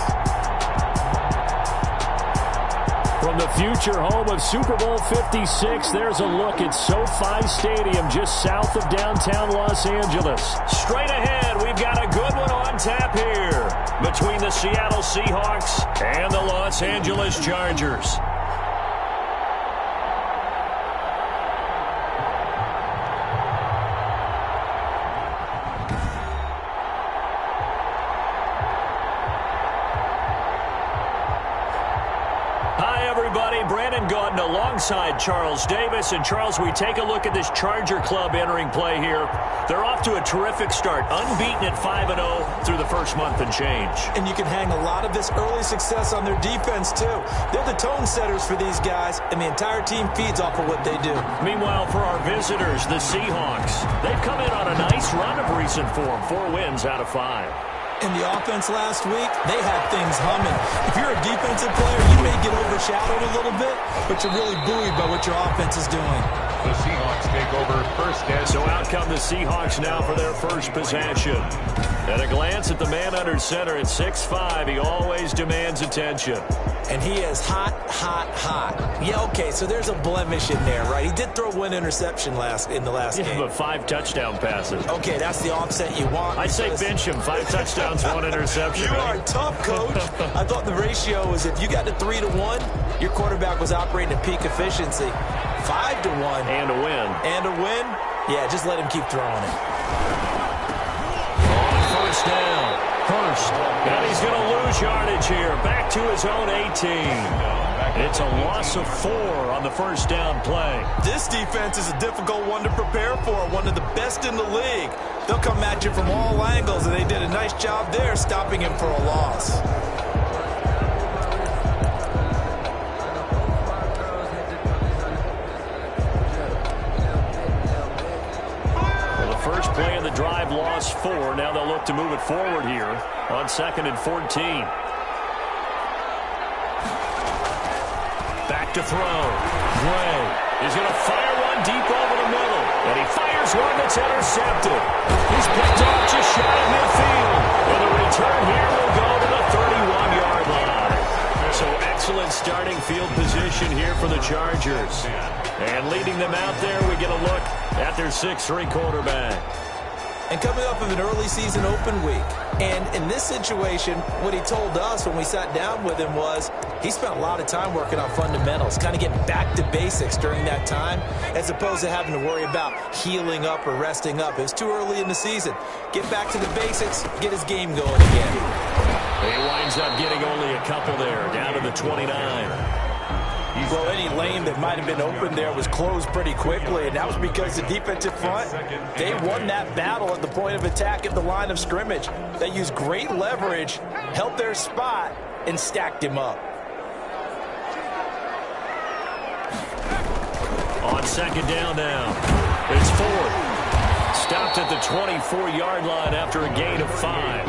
From the future home of Super Bowl 56, there's a look at SoFi Stadium just south of downtown Los Angeles. Straight ahead, we've got a good one on tap here between the Seattle Seahawks and the Los Angeles Chargers. Alongside Charles Davis. And Charles, we take a look at this Charger club entering play here. They're off to a terrific start, unbeaten at 5-0 through the first month and change. And you can hang a lot of this early success on their defense too. They're the tone setters for these guys, and the entire team feeds off of what they do. Meanwhile, for our visitors, the Seahawks, they've come in on a nice run of recent form, 4 wins out of 5. In the offense last week, they had things humming. If you're a defensive player, you may get overshadowed a little bit, but you're really buoyed by what your offense is doing. The Seahawks take over first and so out come the Seahawks now for their first possession. At a glance at the man under center at 6'5", he always demands attention. And he is hot, hot, hot. Yeah, okay, so there's a blemish in there, right? He did throw 1 interception in the last game. But 5 touchdown passes. Okay, that's the offset you want. I say bench him. 5 touchdowns, 1 interception. You are tough, coach. I thought the ratio was if you got to 3-1, your quarterback was operating at peak efficiency. 5-1. And a win. And a win? Yeah, just let him keep throwing it. On first down. Hurst. And he's going to lose yardage here. Back to his own 18. It's a loss of 4 on the first down play. This defense is a difficult one to prepare for. One of the best in the league. They'll come at you from all angles, and they did a nice job there stopping him for a loss. First play of the drive, lost 4. Now they'll look to move it forward here on 2nd and 14. Back to throw. Gray is going to fire one deep over the middle. And he fires one that's intercepted. He's picked off just shy of midfield. And the return here will go to the 31-yard line. So excellent starting field position here for the Chargers. And leading them out there, we get a look at their 6'3" quarterback. And coming off of an early season open week. And in this situation, what he told us when we sat down with him was he spent a lot of time working on fundamentals, kind of getting back to basics during that time, as opposed to having to worry about healing up or resting up. It was too early in the season. Get back to the basics, get his game going again. He winds up getting only a couple there, down to the 29. Well, any lane that might have been open there was closed pretty quickly, and that was because the defensive front, they won that battle at the point of attack at the line of scrimmage. They used great leverage, held their spot, and stacked him up. On 2nd down now, it's 4th. Stopped at the 24-yard line after a gain of 5.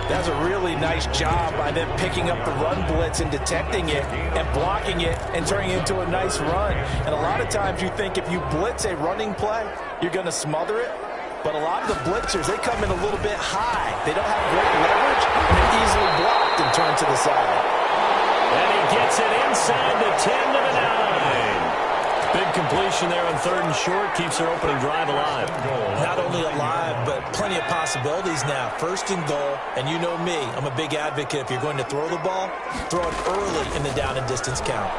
That's a really nice job by them picking up the run blitz and detecting it and blocking it and turning it into a nice run. And a lot of times you think if you blitz a running play, you're going to smother it. But a lot of the blitzers, they come in a little bit high. They don't have great leverage, and they're easily blocked and turned to the side. And he gets it inside the 10 to the 9. Big completion there on 3rd and short. Keeps their opening drive alive. Not only alive, but plenty of possibilities now. 1st and goal, and you know me, I'm a big advocate. If you're going to throw the ball, throw it early in the down and distance count.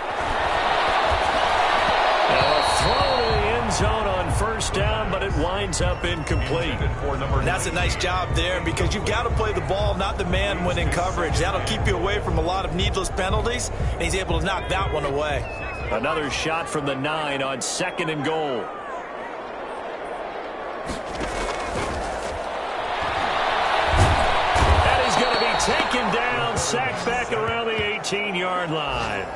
Now a throw to the end zone on 1st down, but it winds up incomplete. That's a nice job there because you've got to play the ball, not the man when in coverage. That'll keep you away from a lot of needless penalties, and he's able to knock that one away. Another shot from the 9 on 2nd and goal. taken down, sacked back around the 18-yard line.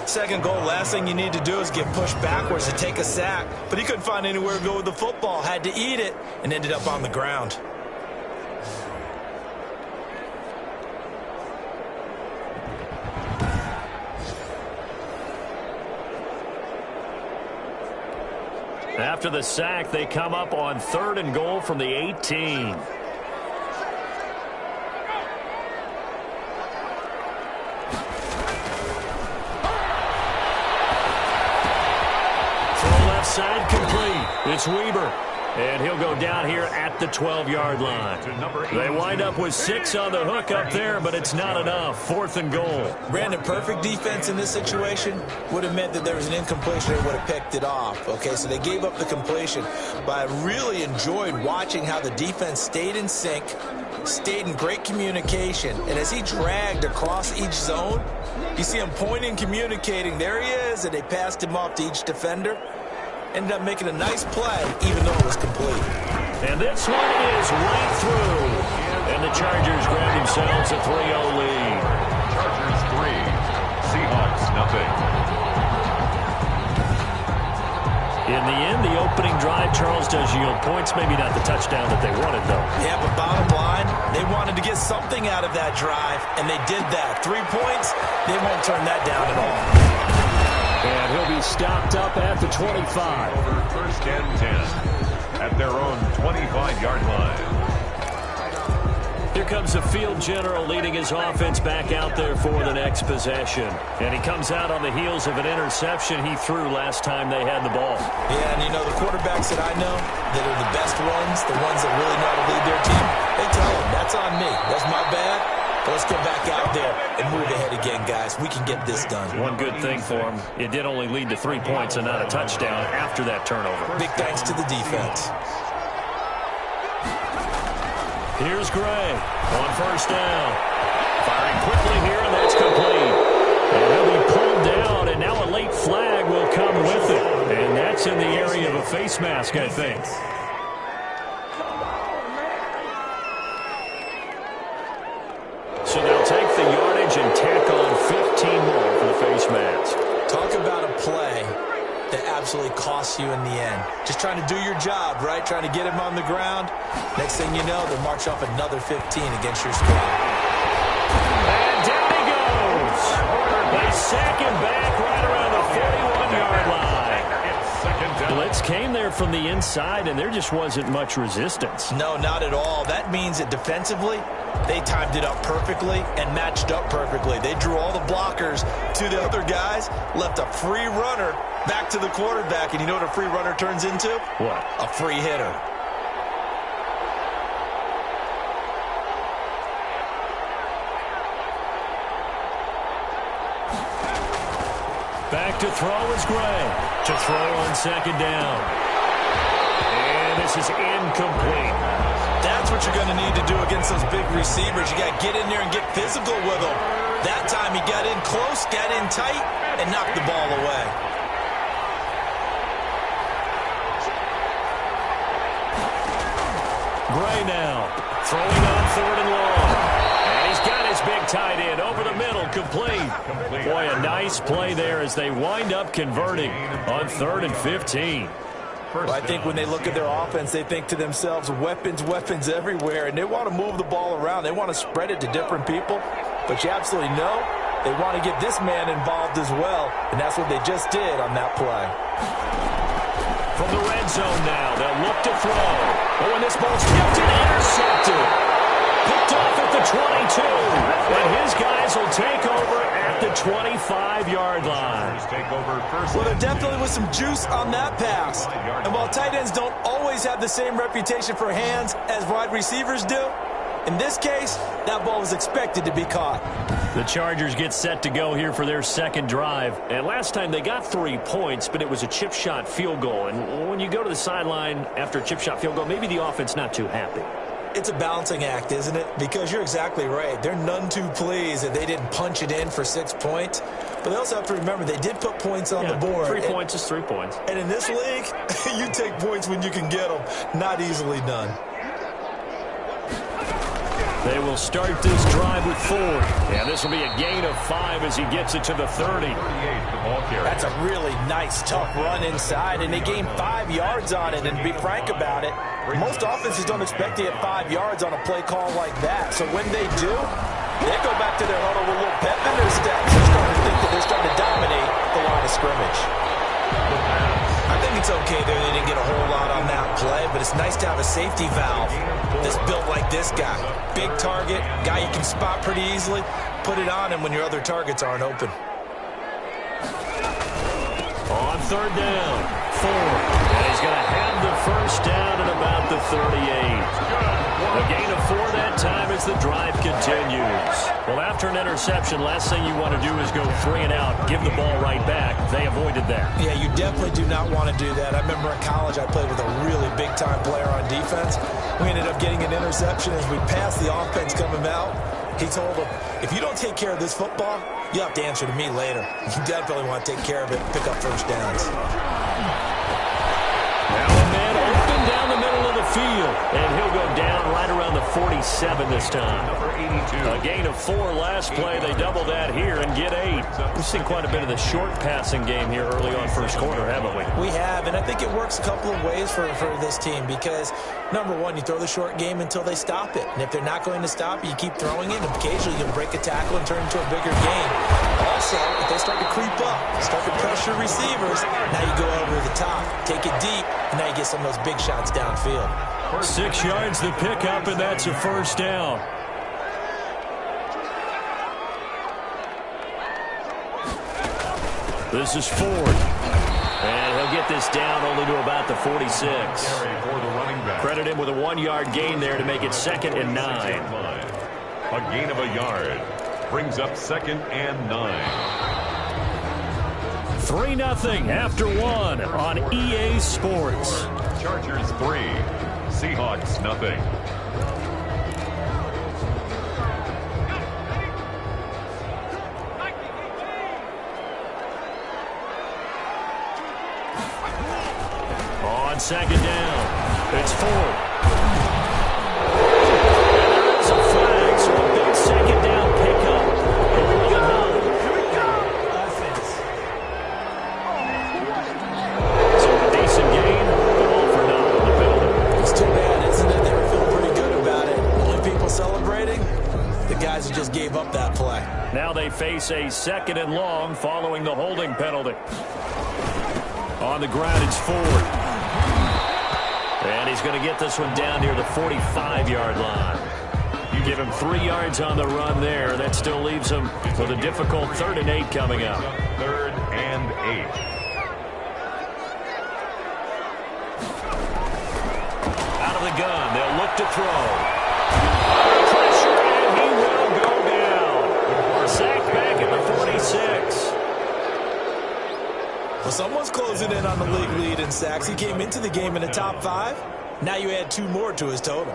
Second goal, last thing you need to do is get pushed backwards to take a sack. But he couldn't find anywhere to go with the football, had to eat it, and ended up on the ground. After the sack, they come up on 3rd and goal from the 18. Side complete. It's Weber. And he'll go down here at the 12-yard line. They wind up with 6 on the hook up there, but it's not enough. 4th and goal. Brandon, perfect defense in this situation would have meant that there was an incompletion. They would have picked it off. Okay, so they gave up the completion. But I really enjoyed watching how the defense stayed in sync, stayed in great communication. And as he dragged across each zone, you see him pointing, communicating. There he is, and they passed him off to each defender. Ended up making a nice play, even though it was complete. And this one is right through. And the Chargers grab themselves a 3-0 lead. Chargers 3, Seahawks nothing. In the end, the opening drive, Charles, does yield points. Maybe not the touchdown that they wanted, though. Yeah, but bottom line, they wanted to get something out of that drive, and they did that. 3 points, they won't turn that down at all. And he'll be stopped up at the 25. Over 1st and 10 at their own 25-yard line. Here comes the field general leading his offense back out there for the next possession. And he comes out on the heels of an interception he threw last time they had the ball. Yeah, and you know, the quarterbacks that I know that are the best ones, the ones that really know how to lead their team, they tell them, that's on me. That's my bad. Let's go back out there and move ahead again, guys. We can get this done. One good thing for him, it did only lead to 3 points and not a touchdown after that turnover. Big thanks to the defense. Here's Gray on 1st down. Firing quickly here, and that's complete. And he'll be pulled down, and now a late flag will come with it. And that's in the area of a face mask, I think. So they'll take the yardage and tack on 15 more for the face mask. Talk about a play that absolutely costs you in the end. Just trying to do your job, right? Trying to get him on the ground. Next thing you know, they'll march off another 15 against your squad. And down he goes. They sack him back right around the 41-yard line. Blitz came there from the inside, and there just wasn't much resistance. No, not at all. That means that defensively, they timed it up perfectly and matched up perfectly. They drew all the blockers to the other guys, left a free runner back to the quarterback. And you know what a free runner turns into? What? A free hitter. Back to throw is Gray. To throw on 2nd down. And this is incomplete. That's what you're going to need to do against those big receivers. You got to get in there and get physical with them. That time he got in close, got in tight, and knocked the ball away. Gray now throwing on 3rd and long. And he's got his big tight end over the middle, complete. Boy, a nice play there as they wind up converting on 3rd and 15. Well, I think when they look at their offense, they think to themselves, weapons, weapons everywhere, and they want to move the ball around. They want to spread it to different people, but you absolutely know they want to get this man involved as well, and that's what they just did on that play. From the red zone now, they'll look to throw. Oh, and this ball's tipped and intercepted. Picked off at the 22, and his guys will take over at the 25-yard line. Well, there definitely was some juice on that pass. And while tight ends don't always have the same reputation for hands as wide receivers do, in this case, that ball was expected to be caught. The Chargers get set to go here for their 2nd drive. And last time they got 3 points, but it was a chip shot field goal. And when you go to the sideline after a chip shot field goal, maybe the offense not too happy. It's a balancing act, isn't it? Because you're exactly right. They're none too pleased that they didn't punch it in for 6 points. But they also have to remember they did put points on the board. 3 points is 3 points. And in this league, you take points when you can get them. Not easily done. They will start this drive with 4. And this will be a gain of 5 as he gets it to the 30. That's a really nice, tough run inside, and they gained 5 yards on it. And to be frank about it, most offenses don't expect to get 5 yards on a play call like that. So when they do, they go back to their huddle with a little pep in their steps. They're starting to think that they're starting to dominate the line of scrimmage. I think it's okay there. They didn't get a whole lot on that play, but it's nice to have a safety valve that's built like this guy. Big target, guy you can spot pretty easily. Put it on him when your other targets aren't open. On 3rd down, 4. And he's going to have the first down at about the 38. A gain of 4 that time as the drive continues. Well, after an interception, last thing you want to do is go 3 and out, give the ball right back. They avoided that. Yeah, you definitely do not want to do that. I remember in college I played with a really big-time player on defense. We ended up getting an interception as we passed the offense coming out. He told him, if you don't take care of this football, you'll have to answer to me later. You definitely want to take care of it and pick up first downs. Now a man open down the middle of the field, and he'll go down right around the 47 this time. Number 82. A gain of 4 last play. They double that here and get 8. We've seen quite a bit of the short passing game here early on first quarter, haven't we? We have, and I think it works a couple of ways for this team because, number one, you throw the short game until they stop it. And if they're not going to stop it, you keep throwing it, and occasionally you'll break a tackle and turn into a bigger game. Also, if they start to creep up, start to pressure receivers, now you go over the top, take it deep, and now you get some of those big shots downfield. 6 yards the pickup, and that's a first down. This is Ford. And he'll get this down only to about the 46. Credit him with a 1-yard gain there to make it 2nd and 9. A gain of a yard brings up 2nd and 9. 3-0 after 1 on EA Sports. Chargers 3, Seahawks nothing. On 2nd down, it's Ford. There's a flag, so a big 2nd down pickup. So a decent gain, but all for naught on the penalty. It's too bad, isn't it? They were feeling pretty good about it. Only people celebrating, the guys who just gave up that play. Now they face a 2nd and long following the holding penalty. On the ground, it's Ford. And he's going to get this one down near the 45-yard line. You give him 3 yards on the run there. That still leaves him with a difficult 3rd and 8 coming up. 3rd and 8. Out of the gun, they'll look to throw. Pressure, and he will go down. Sacked back at the 46. Well, someone's closing in on the league lead in sacks. He came into the game in the top 5. Now you add 2 more to his total.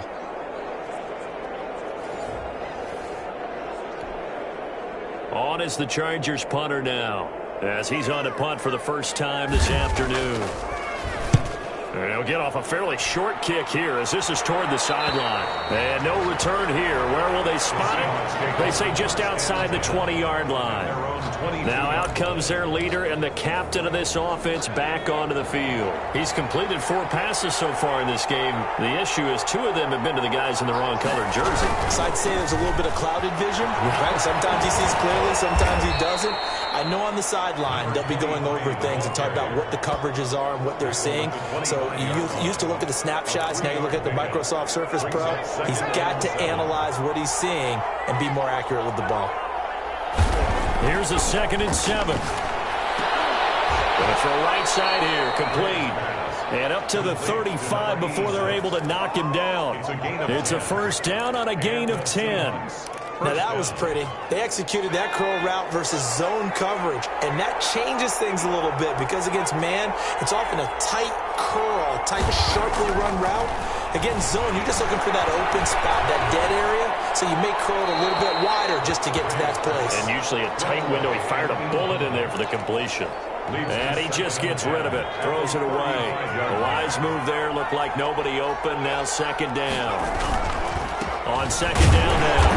On is the Chargers punter now, as he's on to punt for the first time this afternoon. And he'll get off a fairly short kick here as this is toward the sideline. And no return here. Where will they spot it? They say just outside the 20-yard line. Now out comes their leader and the captain of this offense back onto the field. He's completed 4 passes so far in this game. The issue is 2 of them have been to the guys in the wrong colored jersey. So I'd say there's a little bit of clouded vision. Right? Sometimes he sees clearly, sometimes he doesn't. I know on the sideline they'll be going over things and talk about what the coverages are and what they're seeing. So you used to look at the snapshots. Now you look at the Microsoft Surface Pro. He's got to analyze what he's seeing and be more accurate with the ball. Here's a 2nd and 7. Gonna throw right side here, complete. And up to the 35 before they're able to knock him down. It's a first down on a gain of 10. Now that was pretty. They executed that curl route versus zone coverage, and that changes things a little bit because against man, it's often a tight curl, tight, sharply run route. Against zone, you're just looking for that open spot, that dead area, so you may curl it a little bit wider just to get to that place. And usually a tight window. He fired a bullet in there for the completion. And he just gets rid of it, throws it away. A wise move there, looked like nobody open, now 2nd down. On second down now.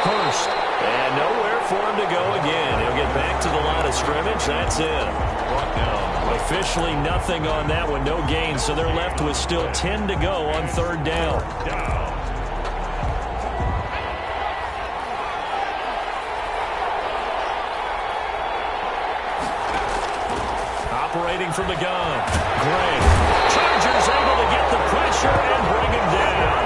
Hurst. And nowhere for him to go again. He'll get back to the line of scrimmage. That's it. Brought down. Officially nothing on that one. No gain. So they're left with still 10 to go on third down. Operating from the gun. Gray. Chargers able to get the pressure and bring him down.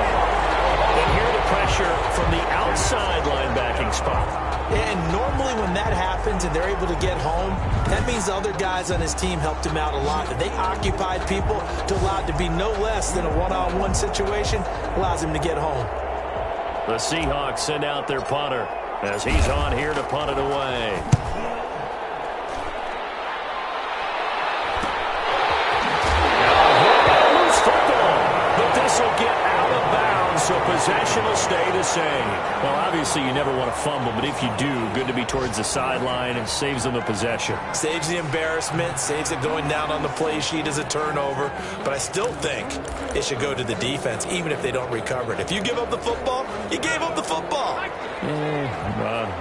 And here the pressure from the outside linebacking spot. And normally when that happens and they're able to get home, that means the other guys on his team helped him out a lot. That they occupied people to allow it to be no less than a one-on-one situation, allows him to get home. The Seahawks send out their punter as he's on here to punt it away. This will get out of bounds, so possession will stay the same. Well, obviously you never want to fumble, but if you do, good to be towards the sideline and saves them the possession. Saves the embarrassment, saves it going down on the play sheet as a turnover, but I still think it should go to the defense, even if they don't recover it. If you give up the football, you gave up the football.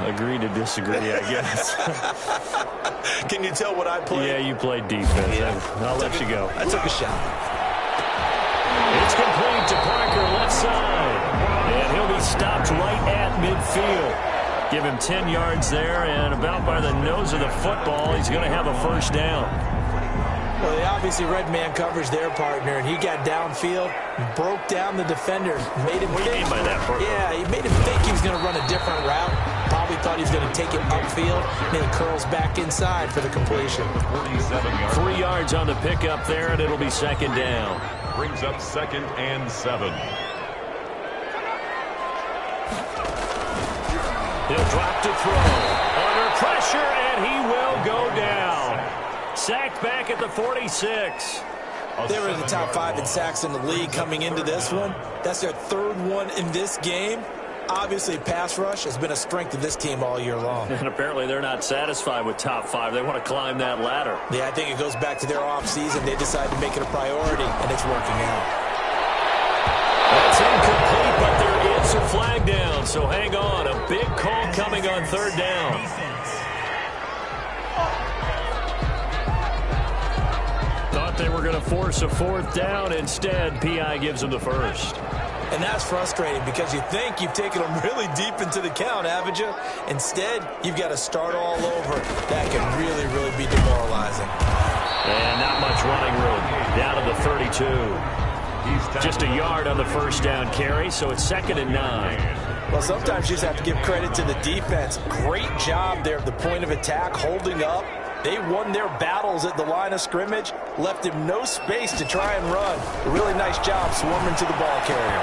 Agree to disagree, I guess. Can you tell what I played? Yeah, you played defense. Yeah. I'll let you go. I took a shot. It's complete to Parker, left side. And he'll be stopped right at midfield. Give him 10 yards there, and about by the nose of the football, he's going to have a first down. Well, they obviously read man coverage their partner, and he got downfield, broke down the defender, made him think. What do you mean by that, Parker? Yeah, he made him think he was going to run a different route. Probably thought he was going to take it upfield, and then he curls back inside for the completion. 3 yards on the pickup there, and it'll be second down. Brings up 2nd and 7. He'll drop to throw. Under pressure, and he will go down. Sacked back at the 46. They were in the top 5 in sacks in the league coming into this one. That's their 3rd one in this game. Obviously, pass rush has been a strength of this team all year long. And apparently they're not satisfied with top 5. They want to climb that ladder. Yeah, I think it goes back to their offseason. They decided to make it a priority, and it's working out. That's incomplete, but there is a flag down, so hang on. A big call coming on third down. Thought they were going to force a 4th down. Instead, P.I. gives them the first. And that's frustrating because you think you've taken them really deep into the count, haven't you? Instead, you've got to start all over. That can really, really be demoralizing. And not much running room. Down to the 32. Just a yard on the first down carry, so it's 2nd and 9. Well, sometimes you just have to give credit to the defense. Great job there at the point of attack, holding up. They won their battles at the line of scrimmage, left him no space to try and run. A really nice job swarming to the ball carrier.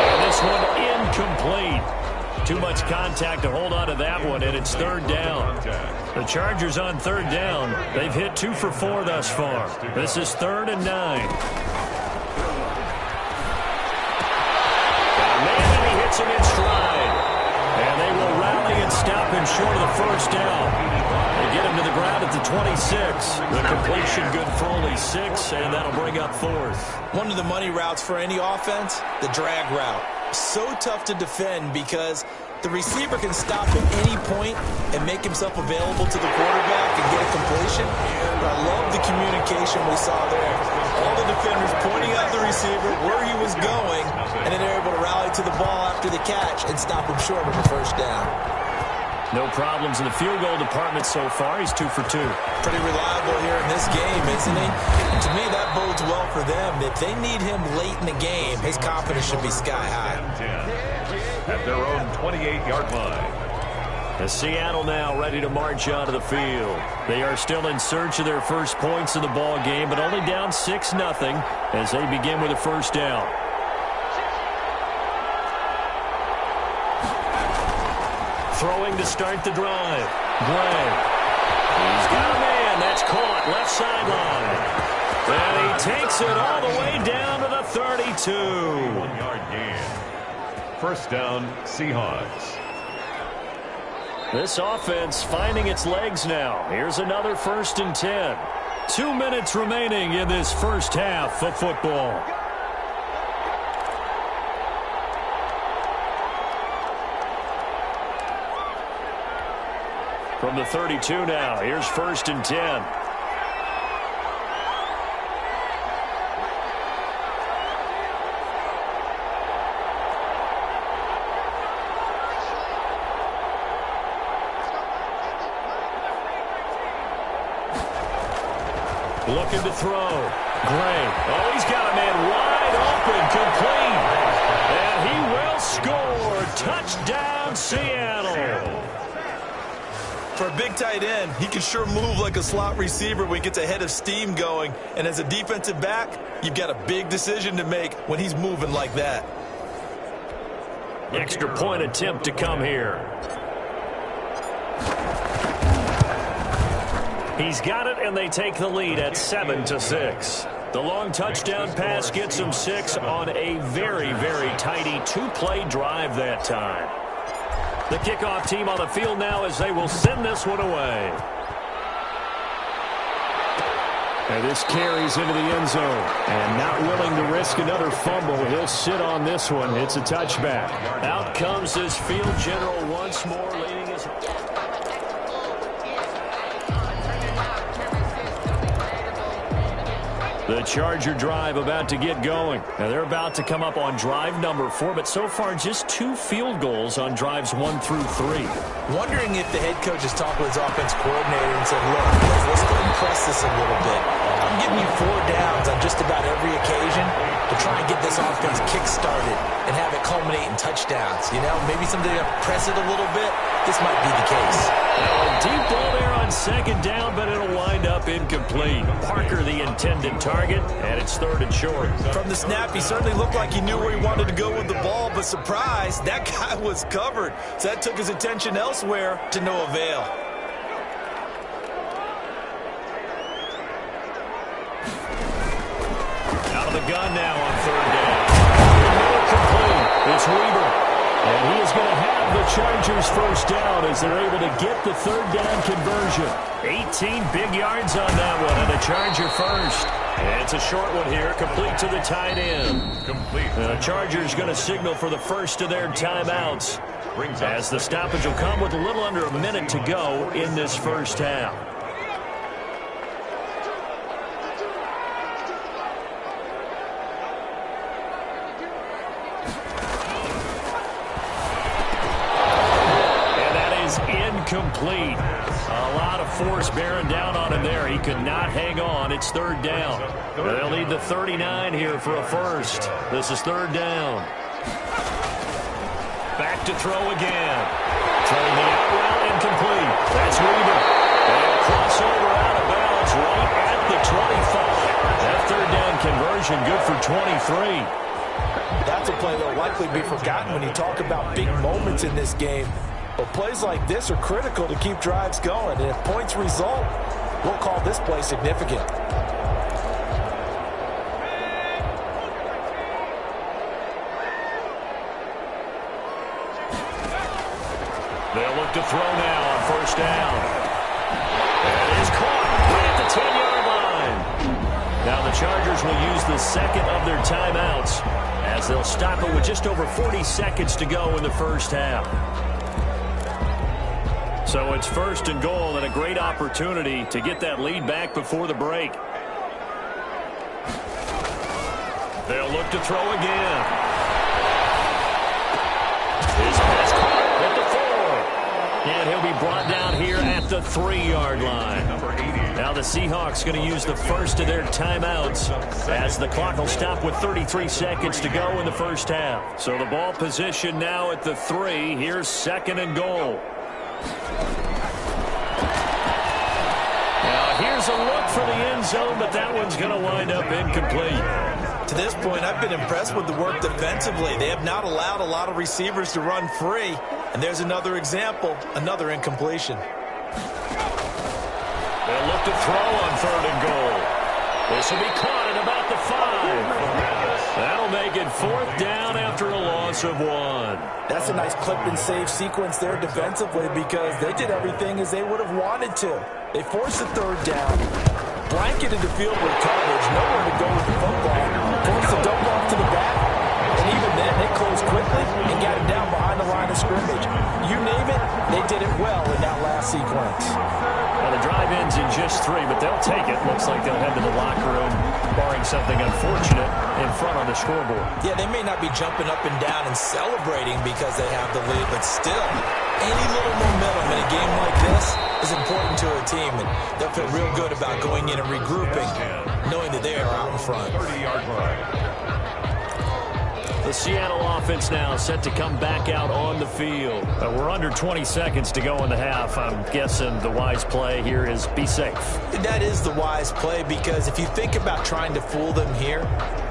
And this one incomplete. Too much contact to hold on to that one, and it's 3rd down. The Chargers on 3rd down. They've hit 2 for 4 thus far. This is 3rd and 9. And he hits him in stride. And they will rally and stop him short of the first down. They get him to the ground at the 26. The completion good for only 6, and that'll bring up 4th. One of the money routes for any offense, the drag route. So tough to defend because the receiver can stop at any point and make himself available to the quarterback and get a completion. But I love the communication we saw there. All the defenders pointing out the receiver where he was going, and then they're able to rally to the ball after the catch and stop him short of the first down. No problems in the field goal department so far. He's 2 for 2. Pretty reliable here in this game, isn't he? And to me, that bodes well for them. If they need him late in the game, his confidence should be sky high. At their own 28-yard line. As Seattle now ready to march onto the field. They are still in search of their first points in the ball game, but only down 6-0 as they begin with a first down. Throwing to start the drive. Gray. He's got a man. That's caught. Left sideline. And he takes it all the way down to the 32. 1-yard gain. First down, Seahawks. This offense finding its legs now. Here's another 1st and 10. 2 minutes remaining in this first half of football. the 32 now. Here's 1st and 10. Looking to throw. Gray. Oh, he's got a man wide open, complete. And he will score. Touchdown, Seattle. For a big tight end, he can sure move like a slot receiver when he gets a head of steam going. And as a defensive back, you've got a big decision to make when he's moving like that. Extra point attempt to come here. He's got it, and they take the lead at 7-6. The long touchdown pass gets them 6 on a very, very tidy 2-play drive that time. The kickoff team on the field now as they will send this one away. And this carries into the end zone. And not willing to risk another fumble, he'll sit on this one. It's a touchback. Out comes this field general once more, leading his... The Charger drive about to get going. Now they're about to come up on drive number 4, but so far just 2 field goals on drives 1 through 3. Wondering if the head coach has talked with his offense coordinator and said, look, let's go and press this a little bit. I'm giving you 4 downs on just about every occasion to try and get this offense kick-started and have it culminate in touchdowns. You know, maybe someday to press it a little bit. This might be the case. Now a deep ball there on 2nd down, but it'll wind up incomplete. Parker the intended target, and it's 3rd and short. From the snap, he certainly looked like he knew where he wanted to go with the ball, but surprise, that guy was covered. So that took his attention elsewhere to no avail. Out of the gun now on 3rd down. Complete. It's Weaver. And he is going to have the Chargers 1st down as they're able to get the 3rd down conversion. 18 big yards on that one, and a Charger first. And it's a short one here, complete to the tight end. Complete. The Chargers going to signal for the first of their timeouts as the stoppage will come with a little under a minute to go in this 1st half. Complete. A lot of force bearing down on him there. He could not hang on. It's 3rd down. They'll need the 39 here for a first. This is 3rd down. Back to throw again. Throwing the out route incomplete. That's Weaver. And a crossover out of bounds right at the 25. That 3rd down conversion good for 23. That's a play that will likely be forgotten when you talk about big moments in this game. But plays like this are critical to keep drives going. And if points result, we'll call this play significant. They'll look to throw now on 1st down. That is caught right at the 10-yard line. Now the Chargers will use the 2nd of their timeouts as they'll stop it with just over 40 seconds to go in the 1st half. So it's 1st and goal and a great opportunity to get that lead back before the break. They'll look to throw again. His pass caught at the 4. And he'll be brought down here at the 3-yard line. Now the Seahawks going to use the first of their timeouts as the clock will stop with 33 seconds to go in the 1st half. So the ball position now at the 3. Here's 2nd and goal. Now here's a look for the end zone, but that one's going to wind up incomplete. To this point, I've been impressed with the work defensively. They have not allowed a lot of receivers to run free. And there's another example, another incompletion. They'll look to throw on 3rd and goal. This will be caught at about the 5. That'll make it 4th down after a loss of 1. That's a nice clip and save sequence there defensively because they did everything as they would have wanted to. They forced the 3rd down, blanketed the field with coverage, nowhere to go with the football, forced the dump off to the back, and even then and they closed quickly and got him down behind the line of scrimmage. You name it, they did it well in that last sequence. Well, the drive ends in just 3, but they'll take it. Looks like they'll head to the locker room, barring something unfortunate in front on the scoreboard. Yeah, they may not be jumping up and down and celebrating because they have the lead, but still, any little momentum in a game like this is important to a team, and they'll feel real good about going in and regrouping, knowing that they are out in front. 30-yard line. The Seattle offense now set to come back out on the field. We're under 20 seconds to go in the half. I'm guessing the wise play here is be safe. That is the wise play, because if you think about trying to fool them here,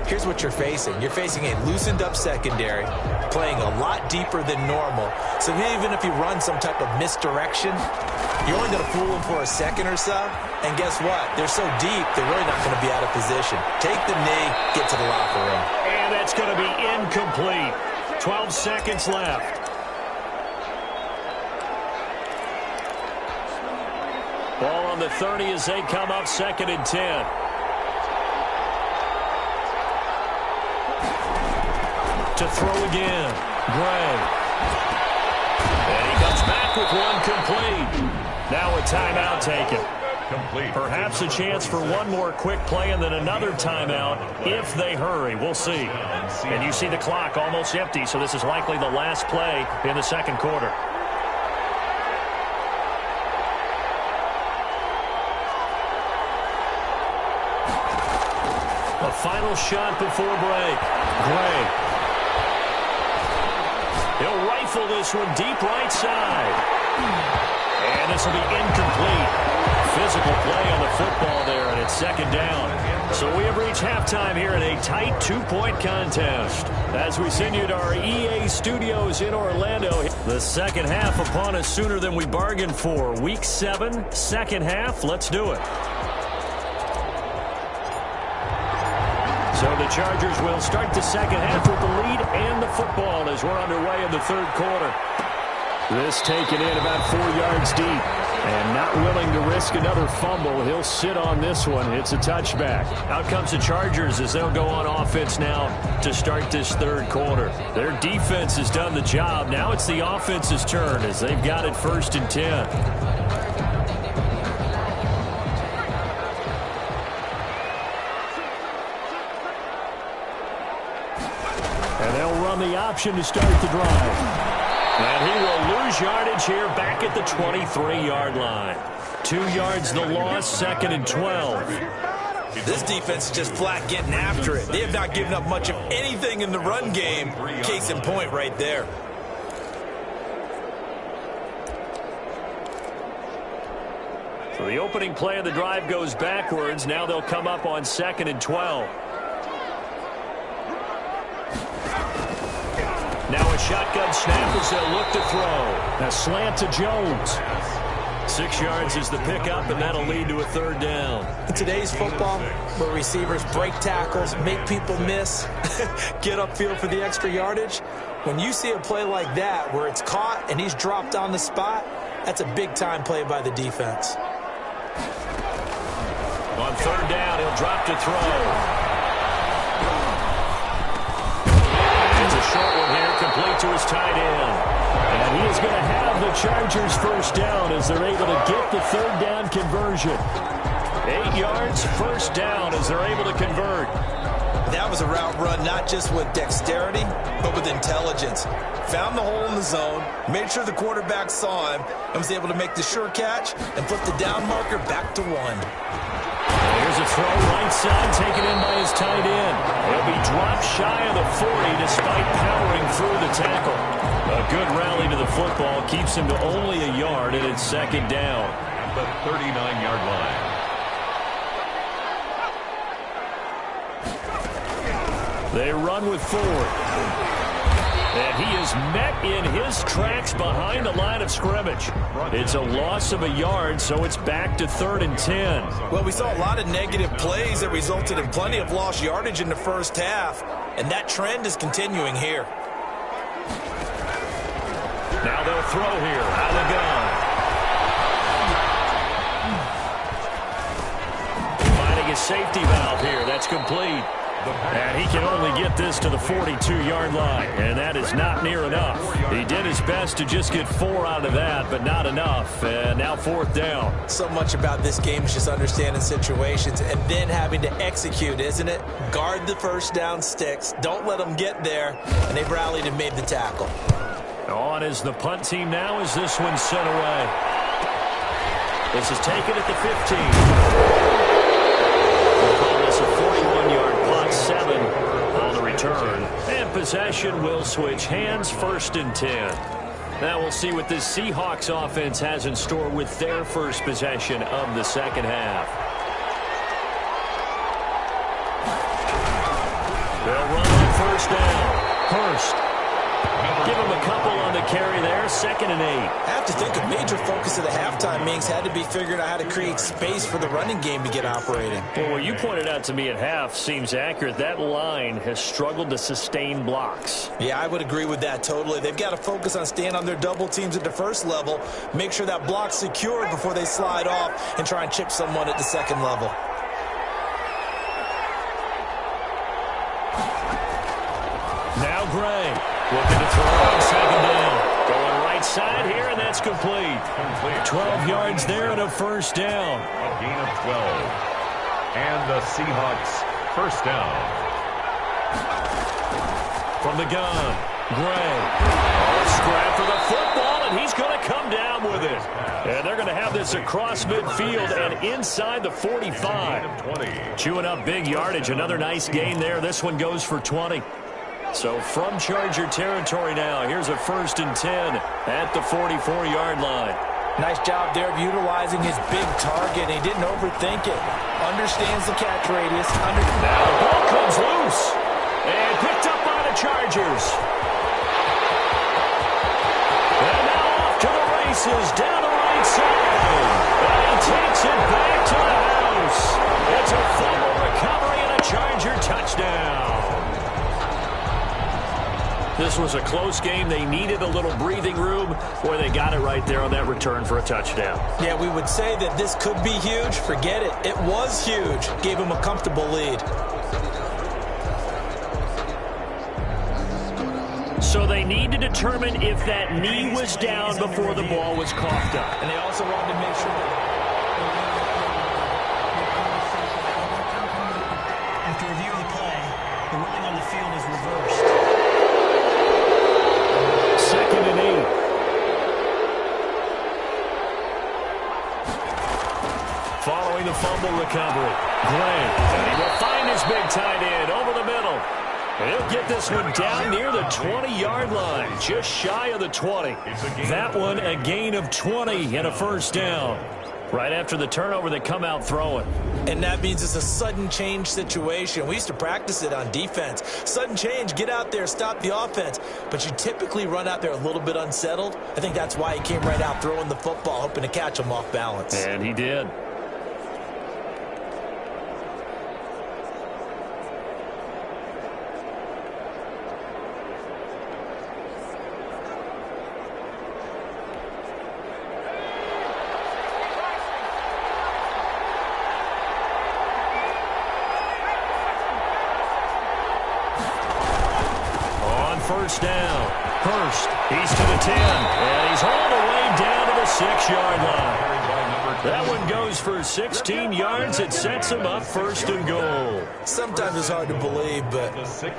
here's what you're facing. You're facing a loosened up secondary, playing a lot deeper than normal. So even if you run some type of misdirection, you're only going to fool them for a second or so. And guess what? They're so deep, they're really not going to be out of position. Take the knee, get to the locker room. And that's going to be incomplete. 12 seconds left. Ball on the 30 as they come up 2nd and 10. To throw again. Gray. And he comes back with one complete. Now a timeout taken. Complete. Perhaps a chance for one more quick play and then another timeout if they hurry. We'll see. And you see the clock almost empty, so this is likely the last play in the second quarter. A final shot before break. Gray. He'll rifle this one deep right side. And this will be incomplete. Physical play on the football there, and it's 2nd down. So we have reached halftime here in a tight 2-point contest. As we send you to our EA studios in Orlando, the second half upon us sooner than we bargained for. Week 7, second half. Let's do it. So the Chargers will start the second half with the lead and the football as we're underway in the third quarter. This taken in about 4 yards deep. And not willing to risk another fumble. He'll sit on this one. It's a touchback. Out comes the Chargers as they'll go on offense now to start this third quarter. Their defense has done the job. Now it's the offense's turn as they've got it 1st and 10. And they'll run the option to start the drive. And he will lose yardage here back at the 23-yard line. 2 yards the loss, 2nd and 12. This defense is just flat getting after it. They have not given up much of anything in the run game. Case in point right there. So the opening play of the drive goes backwards. Now they'll come up on 2nd and 12. Now a shotgun snap as they'll look to throw. A slant to Jones. 6 yards is the pickup, and that'll lead to a 3rd down. In today's football, where receivers break tackles, make people miss, get upfield for the extra yardage, when you see a play like that where it's caught and he's dropped on the spot, that's a big-time play by the defense. On 3rd down, he'll drop to throw. Short one here, complete to his tight end. And he is going to have the Chargers 1st down as they're able to get the 3rd down conversion. 8 yards, 1st down as they're able to convert. That was a route run not just with dexterity, but with intelligence. Found the hole in the zone, made sure the quarterback saw him, and was able to make the sure catch and flip the down marker back to 1. Here's a throw right side, taken in by his tight end. He'll be dropped shy of the 40 despite powering through the tackle. A good rally to the football keeps him to only a yard, and it's 2nd down. At the 39-yard line. They run with 4. And he is met in his tracks behind the line of scrimmage. It's a loss of a yard, so it's back to 3rd and 10. Well, we saw a lot of negative plays that resulted in plenty of lost yardage in the first half, and that trend is continuing here. Now they'll throw here out of the gun. Finding a safety valve here. That's complete. And he can only get this to the 42-yard line, and that is not near enough. He did his best to just get 4 out of that, but not enough. And now 4th down. So much about this game is just understanding situations and then having to execute, isn't it? Guard the first down sticks. Don't let them get there. And they've rallied and made the tackle. On is the punt team now as this one's sent away. This is taken at the 15. We'll call this a 41-yard punt, 7 on the return. And possession will switch hands, 1st and 10. Now we'll see what this Seahawks offense has in store with their first possession of the second half. They'll run on 1st down. Hurst. Give him a couple on the carry there, 2nd and 8. I have to think a major focus of the halftime meetings had to be figuring out how to create space for the running game to get operating. Well, what you pointed out to me at half seems accurate. That line has struggled to sustain blocks. Yeah, I would agree with that totally. They've got to focus on staying on their double teams at the first level, make sure that block's secured before they slide off and try and chip someone at the second level. Now Gray looking to throw on 2nd down. Going right side here, and that's complete. 12 yards there and a 1st down. A gain of 12. And the Seahawks 1st down. From the gun, Gray. Scrap for the football, and he's going to come down with it. And they're going to have this across midfield and inside the 45. Chewing up big yardage. Another nice gain there. This one goes for 20. So from Charger territory now, here's a 1st and 10 at the 44-yard line. Nice job there of utilizing his big target. He didn't overthink it. Understands the catch radius. Now the ball comes loose and picked up by the Chargers. And now off to the races down the right side. And he takes it back to the house. It's a fumble recovery and a Charger touchdown. This was a close game. They needed a little breathing room. Boy, they got it right there on that return for a touchdown. Yeah, we would say that this could be huge. Forget it. It was huge. Gave him a comfortable lead. So they need to determine if that knee was down before the ball was coughed up. And they also wanted to make sure After review of the play, the ruling on the field is reversed. 2nd and 8. Following the fumble recovery, Gray. And he will find his big tight end over the middle. And he'll get this one down near the 20-yard line, just shy of the 20. That one a gain of 20 and a 1st down. Right after the turnover, they come out throwing. And that means it's a sudden change situation. We used to practice it on defense. Sudden change, get out there, stop the offense. But you typically run out there a little bit unsettled. I think that's why he came right out throwing the football, hoping to catch him off balance. And he did. First down. Hurst, he's to the 10, and he's all the way down to the 6-yard line. That one goes for 16 yards. It sets him up 1st and goal. Sometimes it's hard to believe, but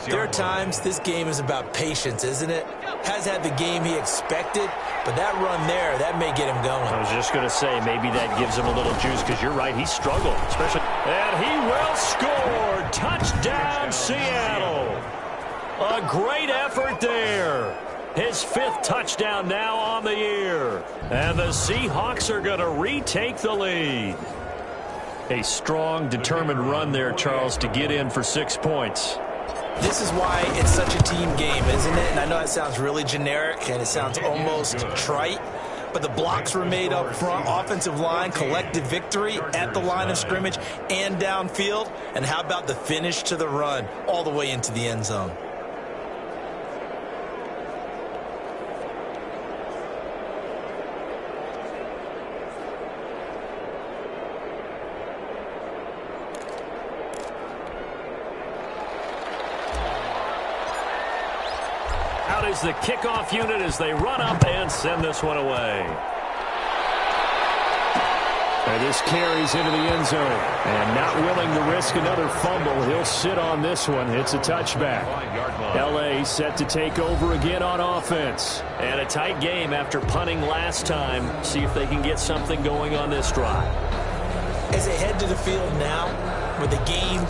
there are times this game is about patience, isn't it? Has had the game he expected, but that run there, that may get him going. I was just going to say, maybe that gives him a little juice, because you're right, he struggled, especially. And he will score. Touchdown, Seattle. A great effort there. His 5th touchdown now on the year. And the Seahawks are going to retake the lead. A strong, determined run there, Charles, to get in for 6 points. This is why it's such a team game, isn't it? And I know it sounds really generic and it sounds almost trite, but the blocks were made up front, offensive line, collective victory at the line of scrimmage and downfield. And how about the finish to the run all the way into the end zone? out is the kickoff unit as they run up and send this one away. And this carries into the end zone. And not willing to risk another fumble, he'll sit on this one. It's a touchback. L.A. set to take over again on offense. And a tight game after punting last time. See if they can get something going on this drive. As they head to the field now, with the game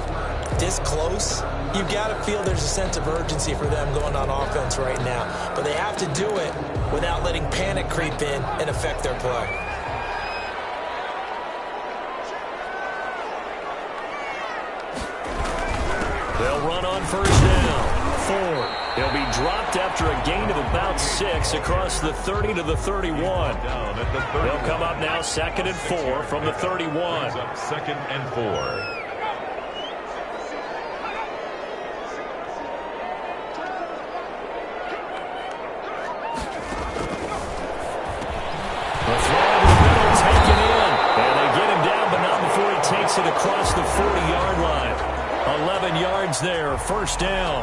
this close, you've got to feel there's a sense of urgency for them going on offense right now. But they have to do it without letting panic creep in and affect their play. They'll run on first down. Ford. He'll be dropped after a gain of about 6 across the 30 to the 31. They'll come up now 2nd and 4 from the 31. 2nd and 4. Takes it across the 40-yard line. 11 yards there, first down.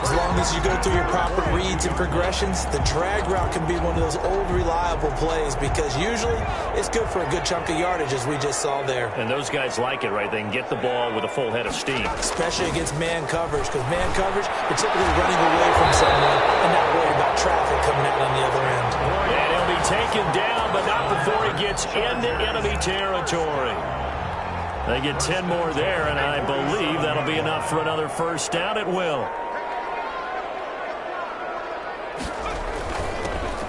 As long as you go through your proper reads and progressions, the drag route can be one of those old reliable plays because usually it's good for a good chunk of yardage as we just saw there. And those guys like it, right? They can get the ball with a full head of steam. Especially against man coverage because man coverage, you're typically running away from someone and not worried about traffic coming out on the other end. And he'll be taken down, but not before he gets into enemy territory. They get 10 more there, and I believe that'll be enough for another first down. It will.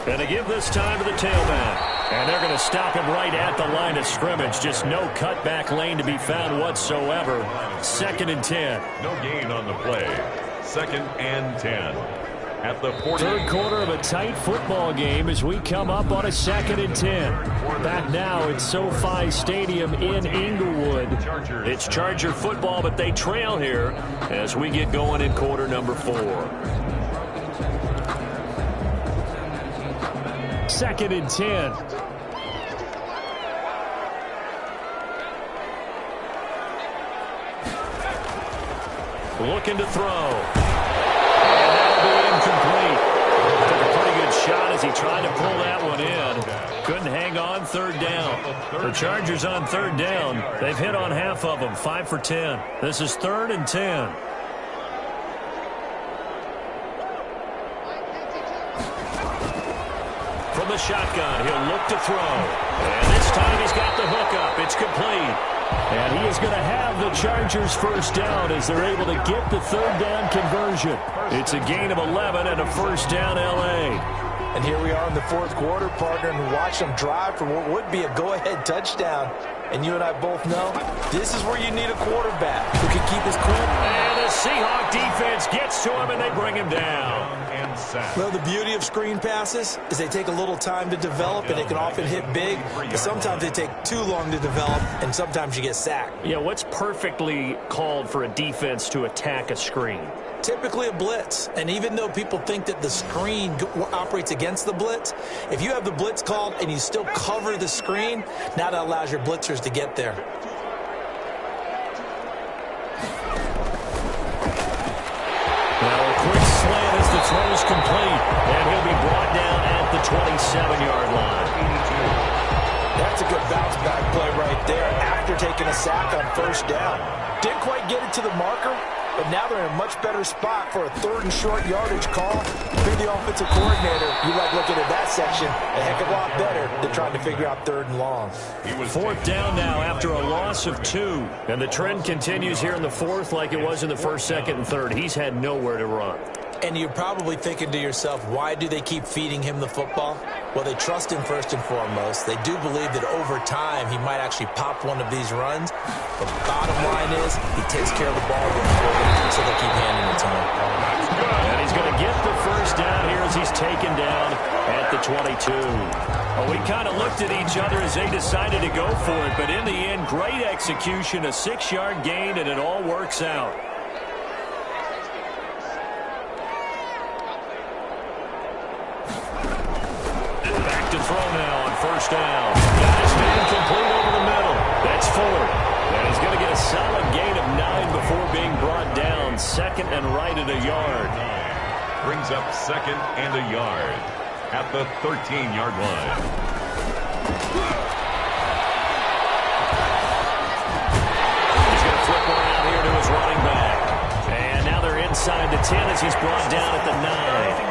And they give this time to the tailback. And they're going to stop him right at the line of scrimmage. Just no cutback lane to be found whatsoever. 2nd and 10. No gain on the play. 2nd and 10. At the 40. Third quarter of a tight football game as we come up on a 2nd and 10. Back now at SoFi Stadium in Inglewood. It's Charger football, but they trail here as we get going in quarter number 4. 2nd and 10. Looking to throw. Incomplete. Took a pretty good shot as he tried to pull that one in. Couldn't hang on, third down. The Chargers on third down. They've hit on half of them, 5 for 10. This is 3rd and 10. From the shotgun, he'll look to throw. And this time he's got the hook up. It's complete. And he is going to have the Chargers first down as they're able to get the third down conversion. It's a gain of 11 and a first down L.A. And here we are in the fourth quarter, partner, and watch them drive for what would be a go-ahead touchdown. And you and I both know this is where you need a quarterback who can keep his cool. And the Seahawk defense gets to him, and they bring him down. Well, the beauty of screen passes is they take a little time to develop, and they can often hit big. But sometimes they take too long to develop, and sometimes you get sacked. Yeah, what's perfectly called for a defense to attack a screen? Typically a blitz. And even though people think that the screen operates against the blitz, if you have the blitz called and you still cover the screen, now that allows your blitzers to get there. Now a quick slant as the throw's complete. And he'll be brought down at the 27-yard line. That's a good bounce back play right there after taking a sack on first down. Didn't quite get it to the marker, but now they're in a much better spot for a 3rd and short yardage call. If you're the offensive coordinator, you like looking at that section a heck of a lot better than trying to figure out 3rd and long. 4th down now after a loss of 2. And the trend continues here in the 4th like it was in the 1st, 2nd, and 3rd. He's had nowhere to run. And you're probably thinking to yourself, why do they keep feeding him the football? Well, they trust him first and foremost. They do believe that over time he might actually pop one of these runs. But the bottom line is he takes care of the ball going forward, so they keep handing it to him. And he's going to get the first down here as he's taken down at the 22. Well, we kind of looked at each other as they decided to go for it. But in the end, great execution, a 6-yard gain, and it all works out. To throw now on first down. Got his man complete over the middle. That's Ford. And he's going to get a solid gain of 9 before being brought down. 2nd and right at a yard. brings up 2nd and a yard at the 13-yard line. He's going to flip around here to his running back. And now they're inside the 10 as he's brought down at the 9.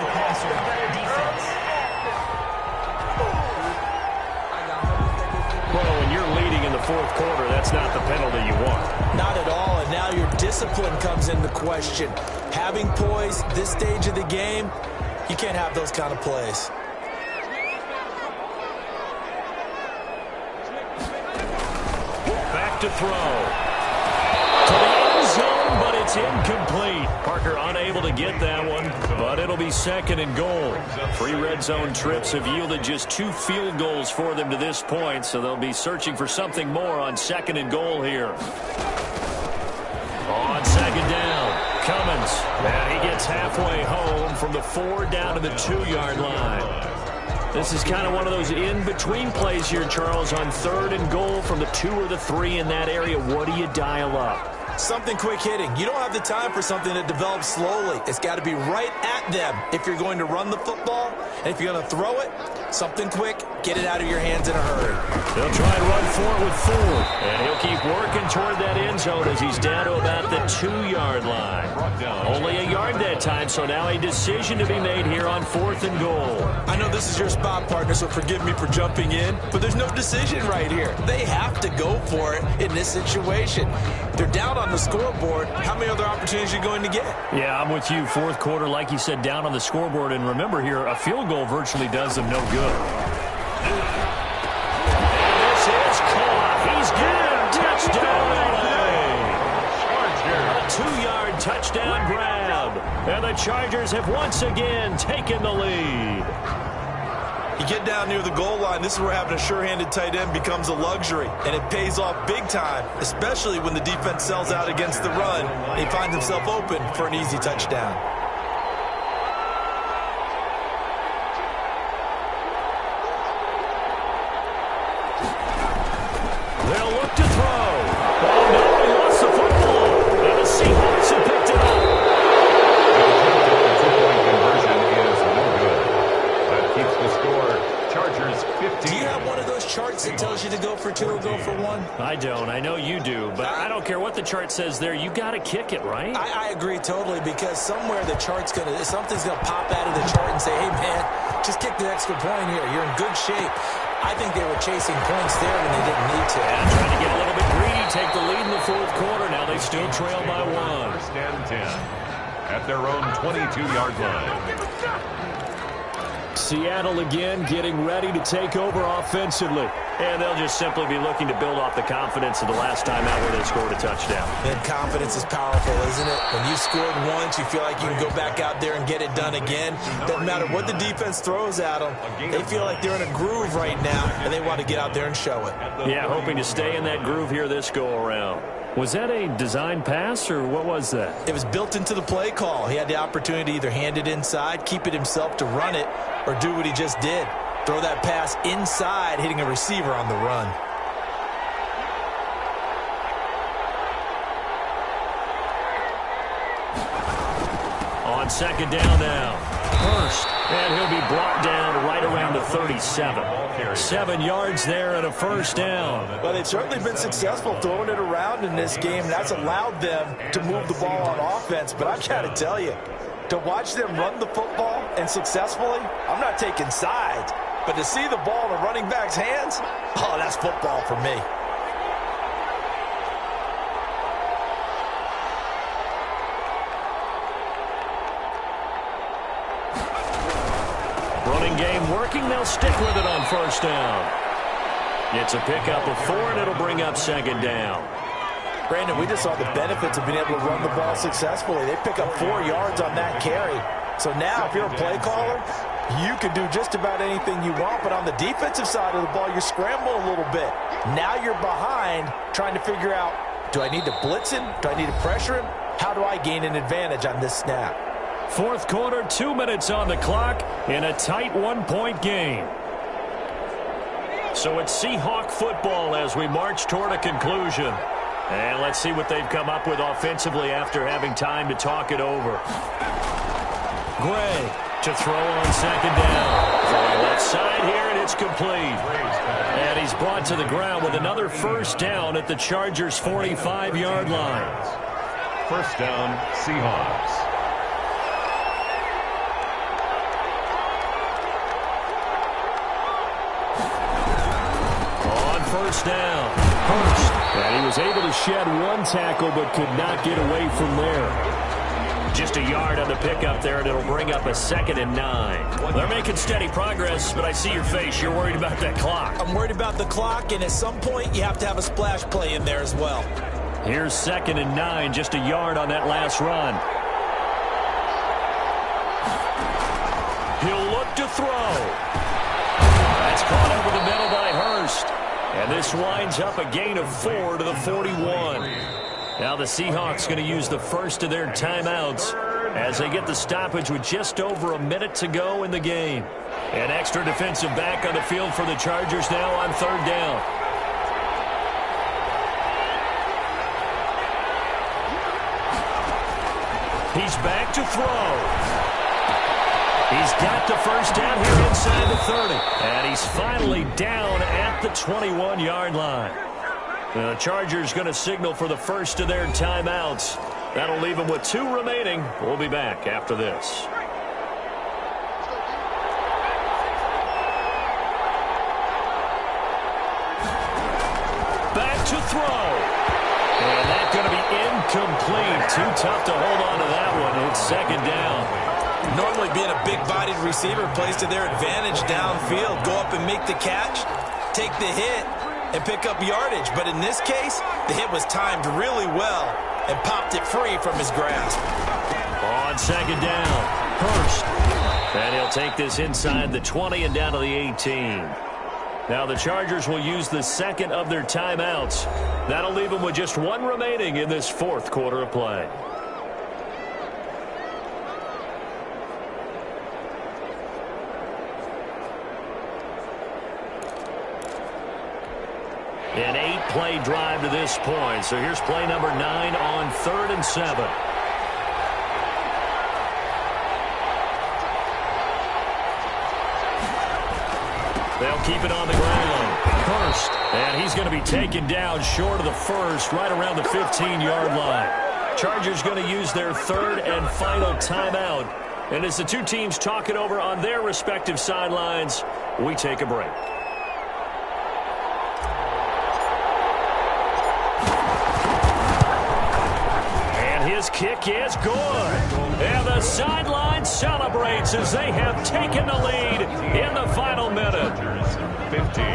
Well, when you're leading in the fourth quarter, that's not the penalty you want. Not at all, and now your discipline comes into question. Having poise this stage of the game, you can't have those kind of plays. Back to throw. To the end zone, but it's incomplete. Parker unable to get that one, but it'll be 2nd and goal. 3 red zone trips have yielded just 2 field goals for them to this point, so they'll be searching for something more on 2nd and goal here. On 2nd down, Cummins. And he gets halfway home from the 4 down to the 2-yard line. This is kind of one of those in-between plays here, Charles, on 3rd and goal from the 2 or the 3 in that area. What do you dial up? Something quick hitting. You don't have the time for something that develops slowly. It's got to be right at them if you're going to run the football. And if you're going to throw it, something quick, get it out of your hands in a hurry. They'll try and run for it with Ford. And he'll keep working toward that end zone as he's down to about the 2-yard line. Only a yard that time, so now a decision to be made here on 4th and goal. I know this is your spot, partner, so forgive me for jumping in, but there's no decision right here. They have to go for it in this situation. They're down on the scoreboard. How many other opportunities are you going to get? Yeah, I'm with you. Fourth quarter, like you said, down on the scoreboard. And remember here, a field goal virtually does them no good. And this is caught. He's good. Touchdown, LA. A 2-yard touchdown grab. And the Chargers have once again taken the lead. You get down near the goal line, this is where having a sure-handed tight end becomes a luxury, and it pays off big time, especially when the defense sells out against the run. He finds himself open for an easy touchdown. They'll look to throw. Oh, no, he lost the football. And the Seahawks have picked it up. The 2-point conversion is no good. That keeps the score. Chargers 15. Do you have one of those charts that tells you to go for 2 or go for 1? I don't. I know you do. But I don't care what the chart says there. You got to kick it, right? I agree totally, because somewhere the chart's something's going to pop out of the chart and say, hey, man, just kick the extra point here. You're in good shape. I think they were chasing points there when they didn't need to. And trying to get a little bit greedy, take the lead in the fourth quarter. Now they still trail by 1. 1st and 10 at their own 22-yard line. Seattle again getting ready to take over offensively. And they'll just simply be looking to build off the confidence of the last time out where they scored a touchdown. And confidence is powerful, isn't it? When you scored once, you feel like you can go back out there and get it done again. Doesn't matter what the defense throws at them. They feel like they're in a groove right now, and they want to get out there and show it. Yeah, hoping to stay in that groove here this go-around. Was that a design pass, or what was that? It was built into the play call. He had the opportunity to either hand it inside, keep it himself to run it, or do what he just did. Throw that pass inside, hitting a receiver on the run. On 2nd down now. Hurst, and he'll be brought down right around the 37. 7 yards there and a 1st down. Well, they've certainly been successful throwing it around in this game. That's allowed them to move the ball on offense. But I've got to tell you, to watch them run the football and successfully, I'm not taking sides. But to see the ball in a running back's hands, oh, that's football for me. Running game working. They'll stick with it on 1st down. It's a pickup of 4, and it'll bring up 2nd down. Brandon, we just saw the benefits of being able to run the ball successfully. They pick up 4 yards on that carry. So now, if you're a play caller, you can do just about anything you want. But on the defensive side of the ball, you're scrambling a little bit. Now you're behind, trying to figure out, do I need to blitz him? Do I need to pressure him? How do I gain an advantage on this snap? Fourth quarter, 2 minutes on the clock in a tight 1-point game. So it's Seahawk football as we march toward a conclusion. And let's see what they've come up with offensively after having time to talk it over. Gray to throw on second down. Throwing left side here, and it's complete. And he's brought to the ground with another first down at the Chargers' 45-yard line. First down, Seahawks. On first down, Hurst. And he was able to shed one tackle but could not get away from there. Just a yard on the pickup there, and it'll bring up a 2nd and 9. They're making steady progress, but I see your face. You're worried about that clock. I'm worried about the clock, and at some point you have to have a splash play in there as well. Here's 2nd and 9, just a yard on that last run. He'll look to throw. That's caught over the middle by Hurst. And this winds up a gain of 4 to the 41. Now the Seahawks going to use the first of their timeouts as they get the stoppage with just over a minute to go in the game. An extra defensive back on the field for the Chargers now on 3rd down. He's back to throw. He's got the first down here inside the 30. And he's finally down at the 21-yard line. The Chargers going to signal for the first of their timeouts. That'll leave them with 2 remaining. We'll be back after this. Back to throw. And that's going to be incomplete. Too tough to hold on to that one. It's 2nd down. Normally being a big-bodied receiver plays to their advantage downfield. Go up and make the catch, take the hit, and pick up yardage. But in this case, the hit was timed really well and popped it free from his grasp. On 2nd down, Hurst. And he'll take this inside the 20 and down to the 18. Now the Chargers will use the 2nd of their timeouts. That'll leave them with just 1 remaining in this 4th quarter of play. An 8-play drive to this point. So here's play number 9 on 3rd and 7. They'll keep it on the ground. Hurst. And he's going to be taken down short of the first, right around the 15-yard line. Chargers going to use their 3rd and final timeout. And as the two teams talk it over on their respective sidelines, we take a break. His kick is good. And the sideline celebrates as they have taken the lead in the final minute. 15.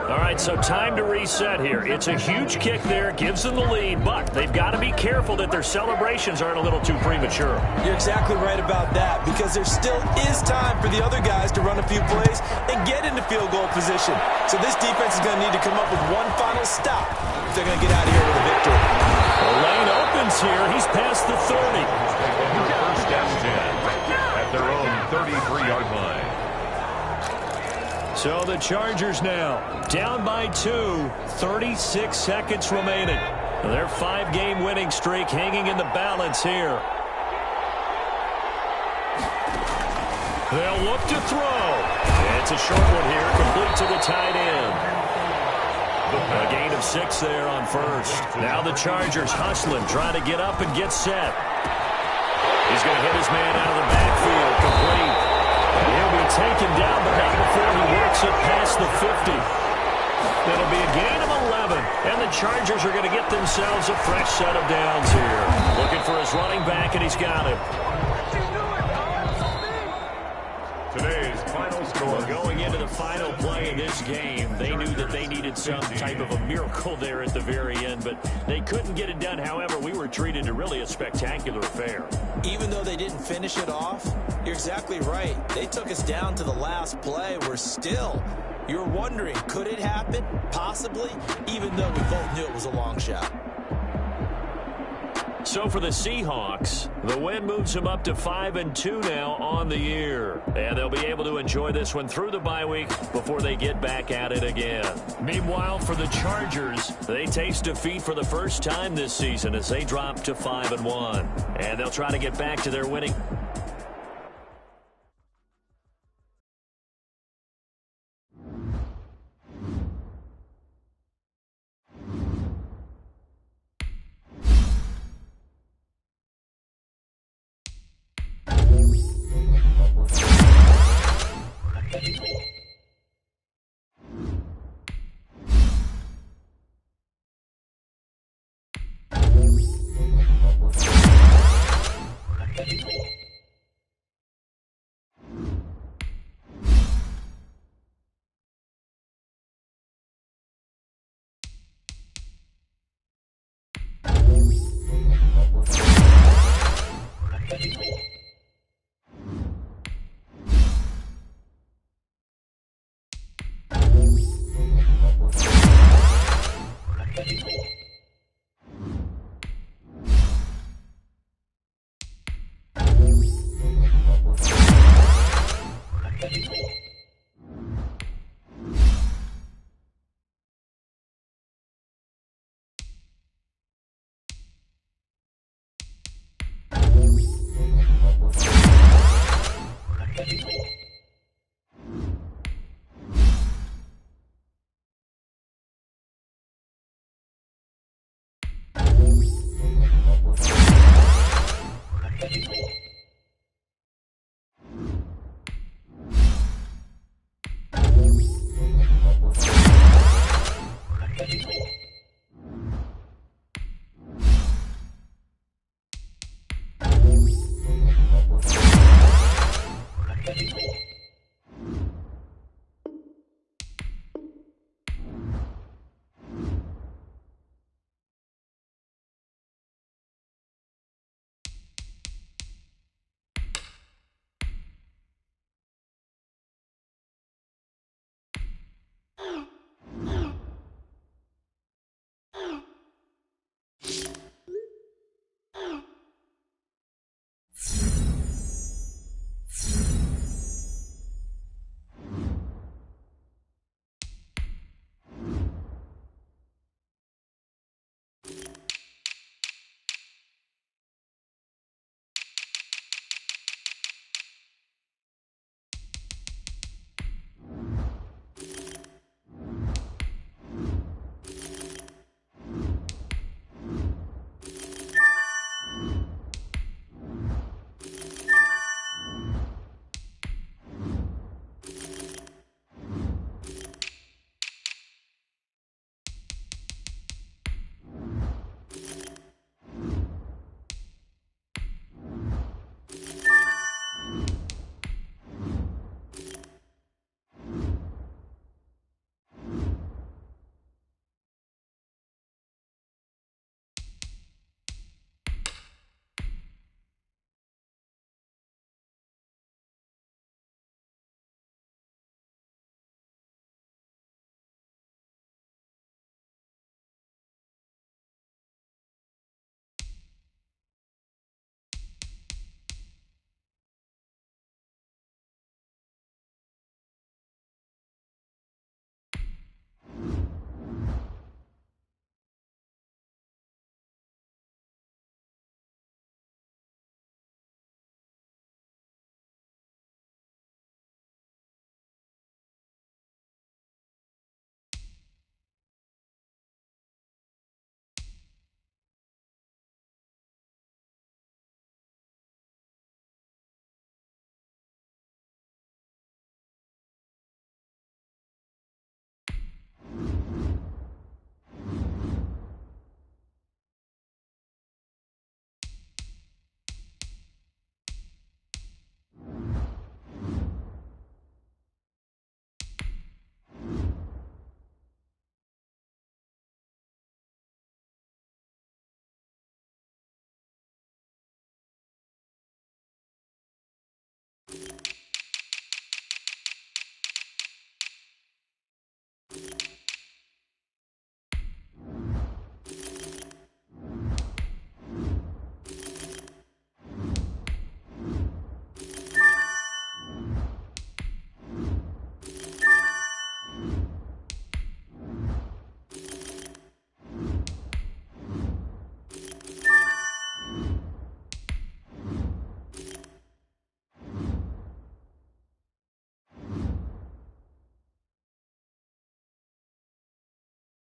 All right, so time to reset here. It's a huge kick there, gives them the lead, but they've got to be careful that their celebrations aren't a little too premature. You're exactly right about that, because there still is time for the other guys to run a few plays and get into field goal position. So this defense is going to need to come up with one final stop if they're going to get out of here with a victory. The lane opens here. He's past the 30. First down 10 at their own 33-yard line. So the Chargers now down by 2, 36 seconds remaining. Their 5-game winning streak hanging in the balance here. They'll look to throw. It's a short one here, complete to the tight end. A gain of 6 there on first. Now the Chargers hustling, trying to get up and get set. He's going to hit his man out of the backfield, complete. And he'll be taken down, but not before he works it past the 50. It'll be a gain of 11, and the Chargers are going to get themselves a fresh set of downs here. Looking for his running back, and he's got him. Today's final score. Going into the final play of this game, they knew that they needed some type of a miracle there at the very end, but they couldn't get it done. However, we were treated to really a spectacular affair. Even though they didn't finish it off, you're exactly right. They took us down to the last play. We're still, you're wondering, could it happen? Possibly, even though we both knew it was a long shot. So for the Seahawks, the win moves them up to 5-2 now on the year. And they'll be able to enjoy this one through the bye week before they get back at it again. Meanwhile, for the Chargers, they taste defeat for the first time this season as they drop to 5-1. And they'll try to get back to their winning.